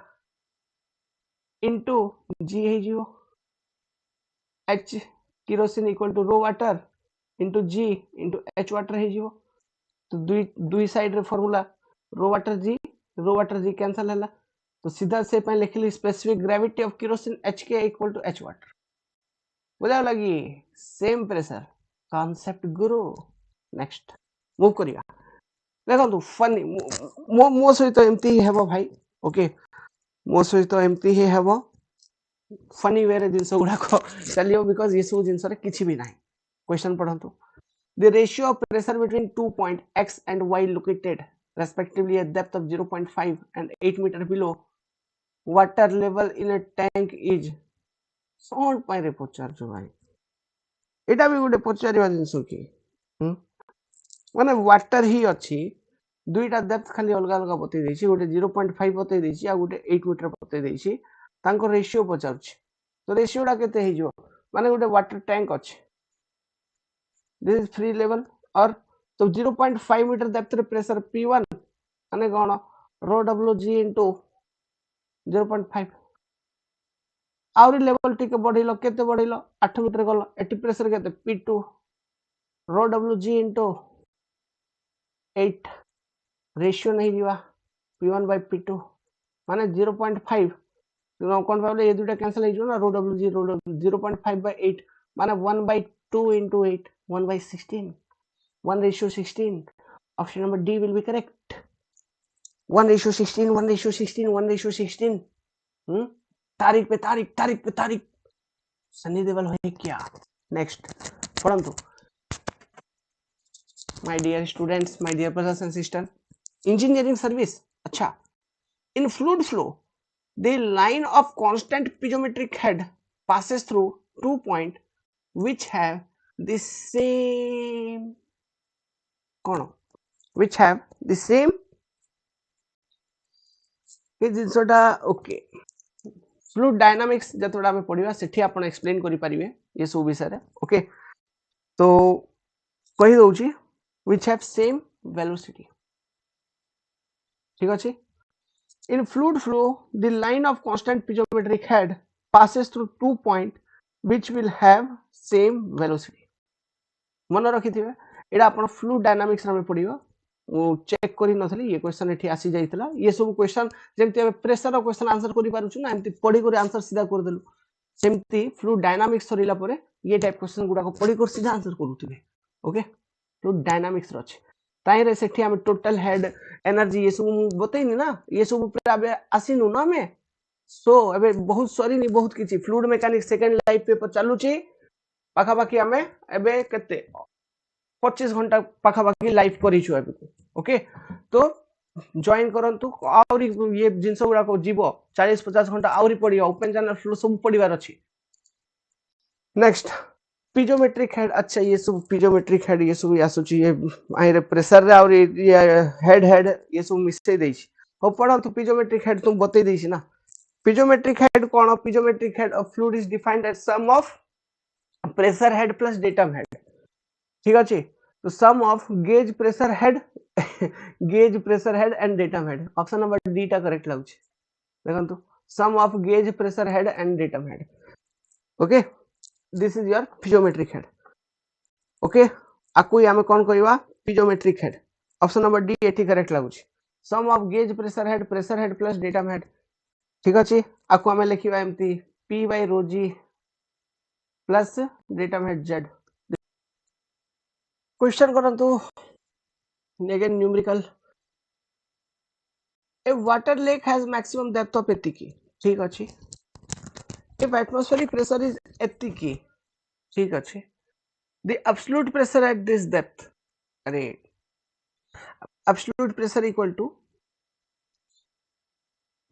into G हे जिवो H kerosene equal to rho water into G into H water हे जिवो तो दुई साइड रे formula rho water G cancel हला तो सीधा से पे लिखली specific gravity of kerosene HK equal to H water बुझा लगी सेम प्रेशर कांसेप्ट गुरु नेक्स्ट मूव करिया देखो फनी मो सहित एमती हेबो भाई ओके मो सहित एमती ही हेबो फनी वे रे जिंस गुडा को चलियो बिकॉज़ ये सब जिंस रे किछि भी नाही question पढंतु the ratio of pressure between 2 point X and Y located respectively at depth of 0.5 and 8 meter below water level in a tank is sound पाई रे पचार जो भाई एटा भी गुडे पचारिवा जिंस की माने वाटर ही अछि दुईटा डेप्थ खाली अलग अलग बतै दैछि गोटे 0.5 बतै दैछि आ गोटे 8 मीटर बतै दैछि तांको रेशियो पचारछि तो रेशियोडा केते हे जो माने गोटे वाटर टैंक अछि this is free level or so 0.5 meter depth रे pressure P1 माने कोन रो WG into 0.5 आउरी लेवल टिके बढ़िलो केते बढ़िलो 8 मीटर गलो एटी प्रेशर केते P2 रो WG into 8 रेशियो नहीं दिवा P1 by P2 माने 0.5 कोन पाबले ये दुटा कैंसिल हे जो ना रो WG रो 0.5 by 8 माने 1 by 2 into 8 1 by 16 1:16 option number D will be correct 1:16 1:16 1:16 तारीख पे तारीख सनी देवल है क्या next पढ़ंतु my dear students my dear brothers and sisters engineering service अच्छा in fluid flow the line of constant piezometric head passes through 2 points which have the same cone which have the same ये जिंसटा okay fluid dynamics जतोडा हम पढिबा सेठी आपण explain करि परिबे ये सब विषय रे ओके तो कहि दोउची which have same velocity ठीक अछि in fluid flow the line of constant piezometric head passes through 2 points which will have same velocity मन रखिथिबे एडा आपण फ्लूइड डायनामिक्स रे पढिबा चेक करि नथली ये क्वेश्चन एठी आसी जाइतला ये सब क्वेश्चन जेमति हम प्रेशर क्वेश्चन आंसर करि पारुछु ना एमति पढि करि आंसर सीधा कर देलु सेमति फ्लूइड डायनामिक्स सरिला परे ये टाइप क्वेश्चन गुडा को पढि कर सीधा आंसर करूथिबे ओके फ्लूइड डायनामिक्स रछ ताई रे सेठी हम टोटल हेड एनर्जी ये सब बतैनी ना ये सब ऊपर आबे आसीनु ना में सो एबे बहुत सरी नहीं बहुत किछि fluid mechanics second life paper चालू छी पाखा बाकी हमें एबे कते 25 घंटा पाखा बाकी लाइफ करिछु एबे ओके तो जॉइन करंतु आउरी ये जिंस गुडा को जीवो 40-50 घंटा आउरी पड़ियो ओपन चैनल फ्लो सब पड़िबार अछि नेक्स्ट पिजोमेट्रिक हेड अच्छा ये सब पिजोमेट्रिक हेड ये सब आसुची ये आइरे प्रेशर रे और ये हेड ये सब मिसै देछि हो पढंतु पिजोमेट्रिक हेड तुम बतै देछि ना पिजोमेट्रिक हेड कोन piezometric head of fluid is defined as sum of pressure head plus datum head ठीक अछि तो sum of gauge pressure head gauge pressure head and datum head option number D टा correct लागुची देखंतु sum of gauge pressure head and datum head okay this is your piezometric head okay आकु आमे कोन कहबा piezometric head option number D एठी correct लागुची सम of gauge pressure head plus datum head ठीक अछि आकु आमे लिखिबा एमती p by rho g plus datum head z question करंतु again numerical a water lake has maximum depth of एतिकी ठीक अछि if atmospheric pressure is एतिकी ठीक अछि the absolute pressure at this depth अरे absolute pressure equal to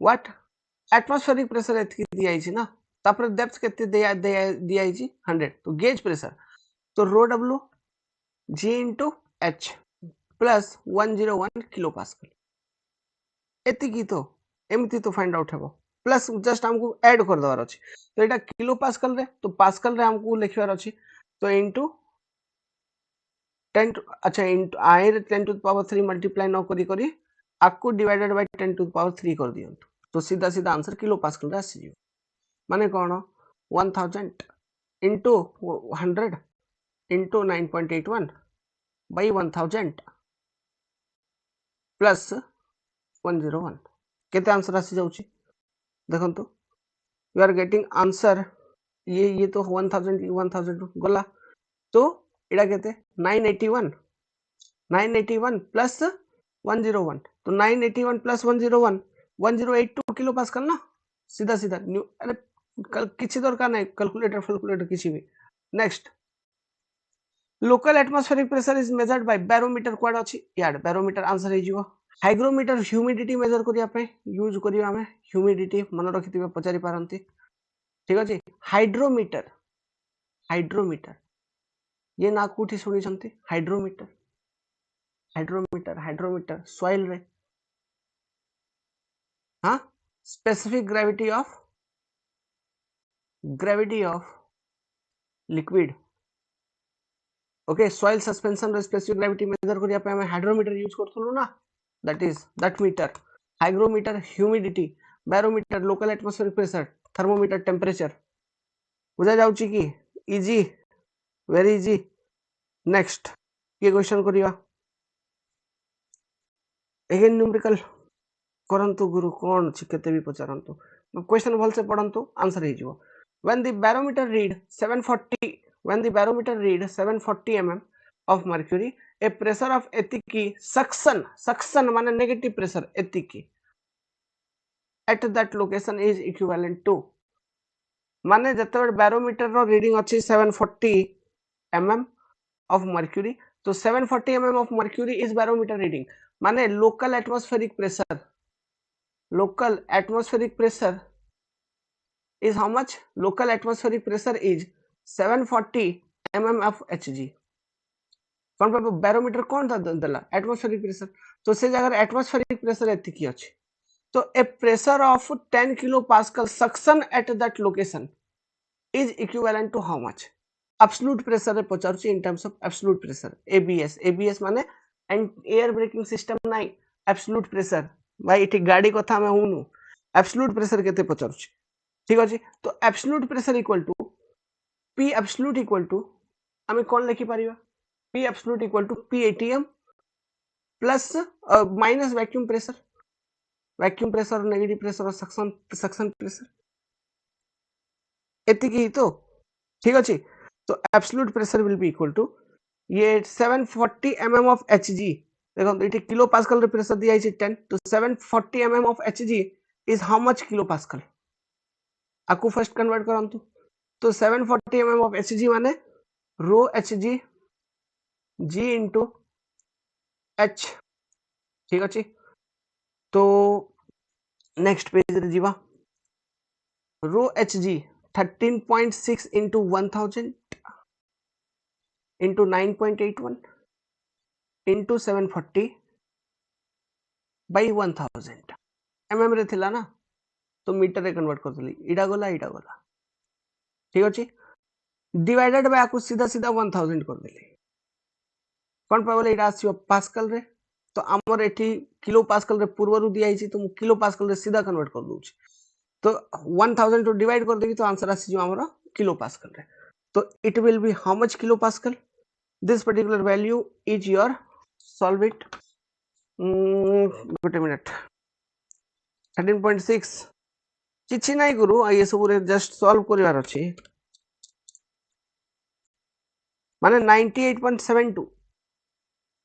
what atmospheric pressure एतिकी दिया आइछि ना तापर depth केते दिया आइछि 100 तो गेज प्रेशर तो rho w g into h plus 101 kilo pascal एतिकी तो एमती तो फाइंड आउट हेबो प्लस जस्ट हमको ऐड कर दवार अछि तो एटा किलो पास्कल रे तो पास्कल रे हमको लिखवार अछि तो इनटू 10 अच्छा इनटू आई रे 10 टू द पावर 3 मल्टीप्लाई न करी करी आकु divided by 10 to the power 3 कर दियंतु तो सीधा सीधा आंसर किलो पास्कल रे आसी जिवो माने कोन 1000 इनटू 100 इनटू 9.81 by 1000 प्लस 101 केते आंसर आसी जाउची देखंतु यू आर गेटिंग आंसर ये तो 1000 गला तो एडा केते 981 प्लस 101 तो 981 प्लस 101 1082 किलो पास्कल ना सीधा सीधा अरे किछि दरकार नै कैलकुलेटर किछि भी next local atmospheric pressure is measured by barometer quad अछि यार बैरोमीटर आंसर हे जिवो हाइग्रोमीटर ह्यूमिडिटी मेजर करिया पे यूज करिया हमें ह्यूमिडिटी मन रखिथिबे पचारि पारंती ठीक अछि हाइड्रोमीटर ये ना कोठी सुनि छंती हाइड्रोमीटर सॉइल रे हां specific gravity of liquid okay soil suspension रे स्पेसिफिक ग्रेविटी मेजर करिया पे हमें हाइड्रोमीटर यूज करथुनु ना that meter hygrometer humidity barometer local atmospheric pressure thermometer temperature बुझा जाउची की इजी वेरी इजी नेक्स्ट ये क्वेश्चन करिया अगेन न्यूमेरिकल करंतु गुरु कोन छी केते भी पचारंतु क्वेश्चन भल से पढंतु आंसर हे जिवो when the barometer read 740 mm of mercury a pressure of एतिकी suction माने negative pressure एतिकी at that location is equivalent to माने जतबे barometer रो रीडिंग अछि 740 mm of mercury तो 740 mm of mercury is barometer reading माने local atmospheric pressure is how much local atmospheric pressure is 740 mm of hg कौन पर barometer कौन था दला एटमॉस्फेरिक प्रेशर तो से जगह एटमॉस्फेरिक प्रेशर एतिकी अछि तो a pressure of 10 kilo pascal suction at that location is equivalent to how much absolute pressure रे पचारछि in terms of absolute pressure ABS माने एयर ब्रेकिंग सिस्टम नाइ एब्सोल्यूट प्रेशर भाई इठी गाड़ी कथा में हुनु एब्सोल्यूट प्रेशर केते पचारछि ठीक अछि तो absolute pressure equal to P absolute equal to हमें कोन लिखि परिबा P absolute equal to P ATM plus minus vacuum pressure और negative pressure और suction pressure एतिकी तो ठीक अछि तो absolute pressure will be equal to ये 740 mm of Hg देखो तो इटे किलो पास्कल रे प्रेशर दिया है 10 तो 740 mm of Hg is how much kilo pascal आकु फर्स्ट कन्वर्ट करंतु तो 740 mm of Hg माने रो Hg G into H ठीक अछि तो नेक्स्ट पेज रे जीवा rho H G 13.6 into 1000 into 9.81 into 740 by 1000 MM रे थिला ना तो मीटर रे कन्वर्ट करतली इडा गला ठीक अछि डिवाइडेड बाय आकु सीधा सीधा 1000 कर देली कोन पाबले इडा आसीओ पास्कल रे तो हमर एठी किलो पास्कल रे पूर्वरु दिया हिची तो किलो पास्कल रे सीधा कन्वर्ट कर दूची तो 1000 टू डिवाइड कर देगी तो आंसर आसी जो हमरा किलो पास्कल रे तो it will be how much kilo pascal this particular value is your solve it गोटे मिनट 13.6 किछि नाही गुरु ये सब रे जस्ट सॉल्व करिवार अछि माने 98.72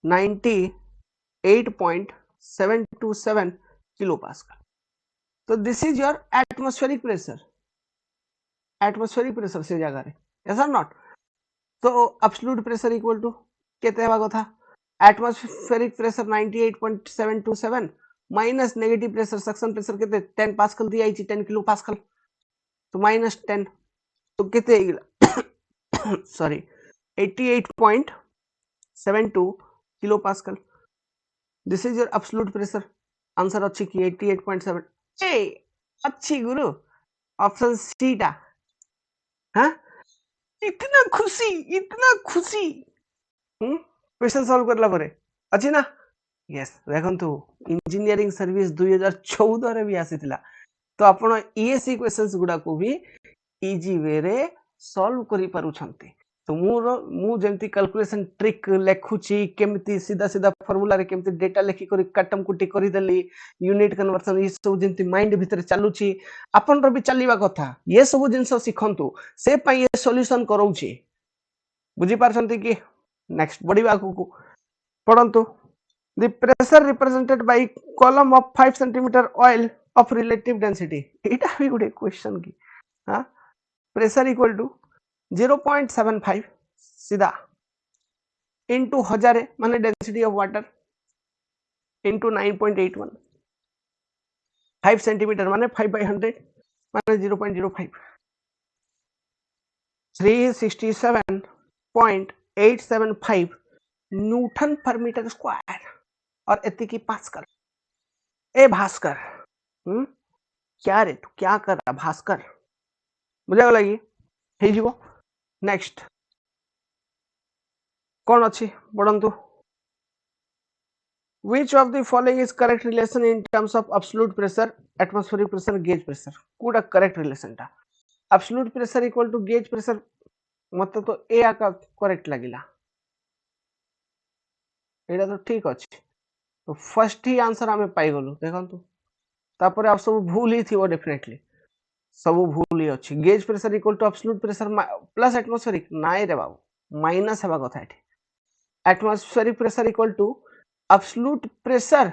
98.727 किलो पास्कल तो this is your atmospheric pressure से जगह रे यस और नॉट तो एब्सोल्यूट प्रेशर इक्वल टू केते हेबा कथा atmospheric pressure 98.727 minus negative pressure suction pressure केते 10 पास्कल दिया आइछि 10 किलो पास्कल तो माइनस 10 तो केते हेगिला sorry 88.72 kilo pascal this is your absolute pressure answer अछि कि 88.7 ए अच्छी गुरु ऑप्शन सी टा हां इतना खुशी क्वेश्चन सॉल्व करला परे अछि ना यस देखंतु इंजीनियरिंग सर्विस 2014 रे भी आसीतिला तो आपण ईएससी क्वेश्चंस गुडा को भी इजी वे रे सॉल्व करि पारु छंती तो मु जेंती कैलकुलेशन ट्रिक लेखुची केमती सीधा सीधा फार्मूला रे केमती डेटा लेखि करी कटम कुटी करि देली यूनिट कन्वर्जन ई सब जेंती माइंड भीतर चालुची आपण रो भी चलीबा कथा ये सब जिंस सिखंतु से पई ये सॉल्यूशन करौची बुझी पारछंती कि नेक्स्ट बढ़िबा को पढंतु the pressure represented by column of 5 centimeter oil of relative density एटा भी गुडे क्वेश्चन की हां प्रेशर इक्वल टू 0.75 सीधा into 1000 माने density of water into 9.81 5 centimetre माने 5 by 100 माने 0.05 367.875 न्यूटन पर मीटर स्क्वायर और एति की पास्कल ए भास्कर क्या रे तू क्या कर रहा भास्कर बुझा गला कि हे जीवो नेक्स्ट कौन अच्छी पढ़ंतु which of the following is correct relation in terms of absolute pressure atmospheric pressure gauge pressure कोडा correct relation टा absolute pressure equal to gauge pressure मतलब तो ए आका करेक्ट लागिला एटा तो ठीक अछि तो फर्स्ट ही आंसर हमें पाई गलु देखंतु तापर आप सब भूल ही थिवो डेफिनेटली सब भूल ही अछि gauge pressure equal to absolute pressure plus atmospheric नाइ रे बाबू माइनस हेबा कथा एठी atmospheric pressure equal to absolute pressure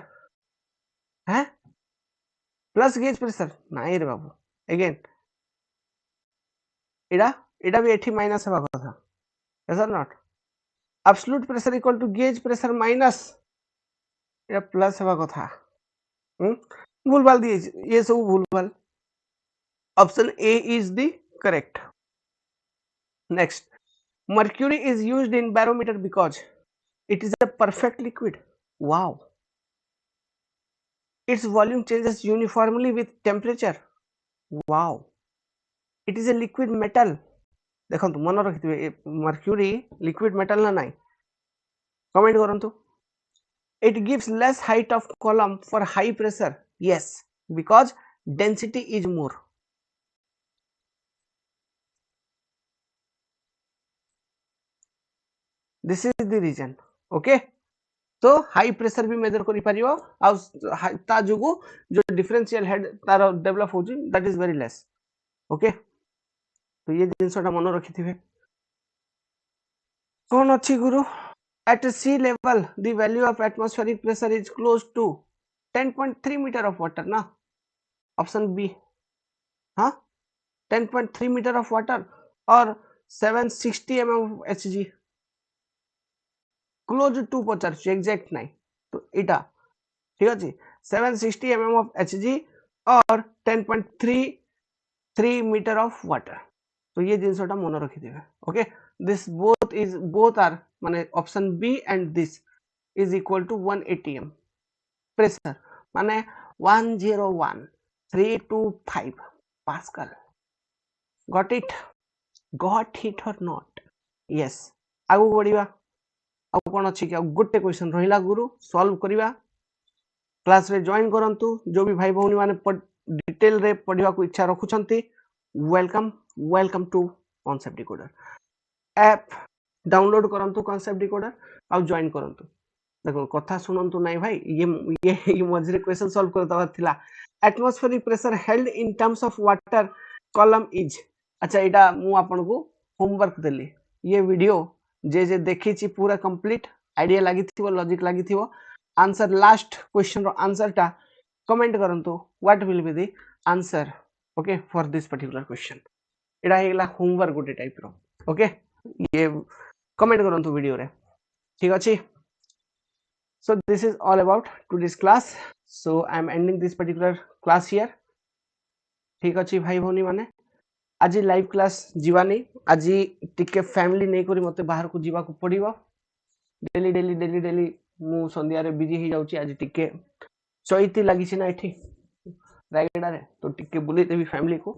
है प्लस गेज प्रेशर नाइ रे बाबू अगेन एडा भी एठी माइनस हेबा कथा यस और not absolute pressure equal to gauge pressure minus एडा प्लस हेबा कथा भूलभाल दिए ये सब भूलभाल option A is the correct next mercury is used in barometer because it is a perfect liquid wow its volume changes uniformly with temperature wow it is a liquid metal देखंतु मन रखिथिबे mercury liquid metal ना नाही comment करंतु it gives less height of column for high pressure yes because density is more this is the reason okay तो high pressure भी measure करि परियो आ ता जुगु जो डिफरेंशियल हेड तार डेवलप होजी that is very less okay तो ये जिंसटा मन रखिथिबे कोन अछि गुरु at sea level the value of atmospheric pressure is close to 10.3 meter of water na option b हाँ 10.3 meter of water और 760 mm of hg close to पचार exact नहीं तो इटा ठीक अछि 760 mm of Hg और 10.33 मीटर ऑफ वाटर। तो ये जिनसटा मन रखी देबे ओके दिस बोथ आर माने option B and this is equal to 180 m प्रेशर माने 101,325 pascal got it or not yes आगु बढ़िया आउ कोन अछि कि गोटे क्वेश्चन रहिला गुरु सॉल्व करिवा क्लास रे जॉइन करंतु जो भी भाई भौनी माने डिटेल रे पढ़िवा को इच्छा रखुछंती welcome to Concept Decoder app download करंतु कांसेप्ट डिकोडर आ जॉइन करंतु देखो कथा सुनंतु नाही भाई ये मझरे क्वेश्चन सॉल्व करतवा थिला atmospheric pressure held in terms of water column is अच्छा एटा मु आपन को होमवर्क देली ये वीडियो जे देखी छी पूरा कंप्लीट आईडिया लागि थिवो लॉजिक लागि थिवो आंसर लास्ट क्वेश्चन रो आंसर टा कमेंट करंतु what will be the answer okay for this particular question Etah Hella homework गोटे टाइप रो ओके ये कमेंट करंतु वीडियो रे ठीक अछि so this is all about today's class so I am ending this particular class here ठीक अछि भाई भौनी माने आज लाइव क्लास जीवानी आज टिके फैमिली नै करी मते बाहर को जीवा को पड़िबो डेली मु संध्या रे बिजी ही जाउची आज टिके चैती लागि छी ना एठी रायगडा रे तो टिके बुले देबी फैमिली को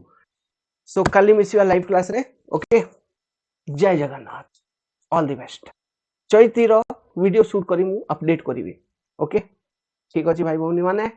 सो कल मिसिवा लाइव क्लास रे ओके जय जगन्नाथ ऑल द बेस्ट चैती रो वीडियो शूट करी मु अपडेट करिवि ओके ठीक अछि भाई भौनी माने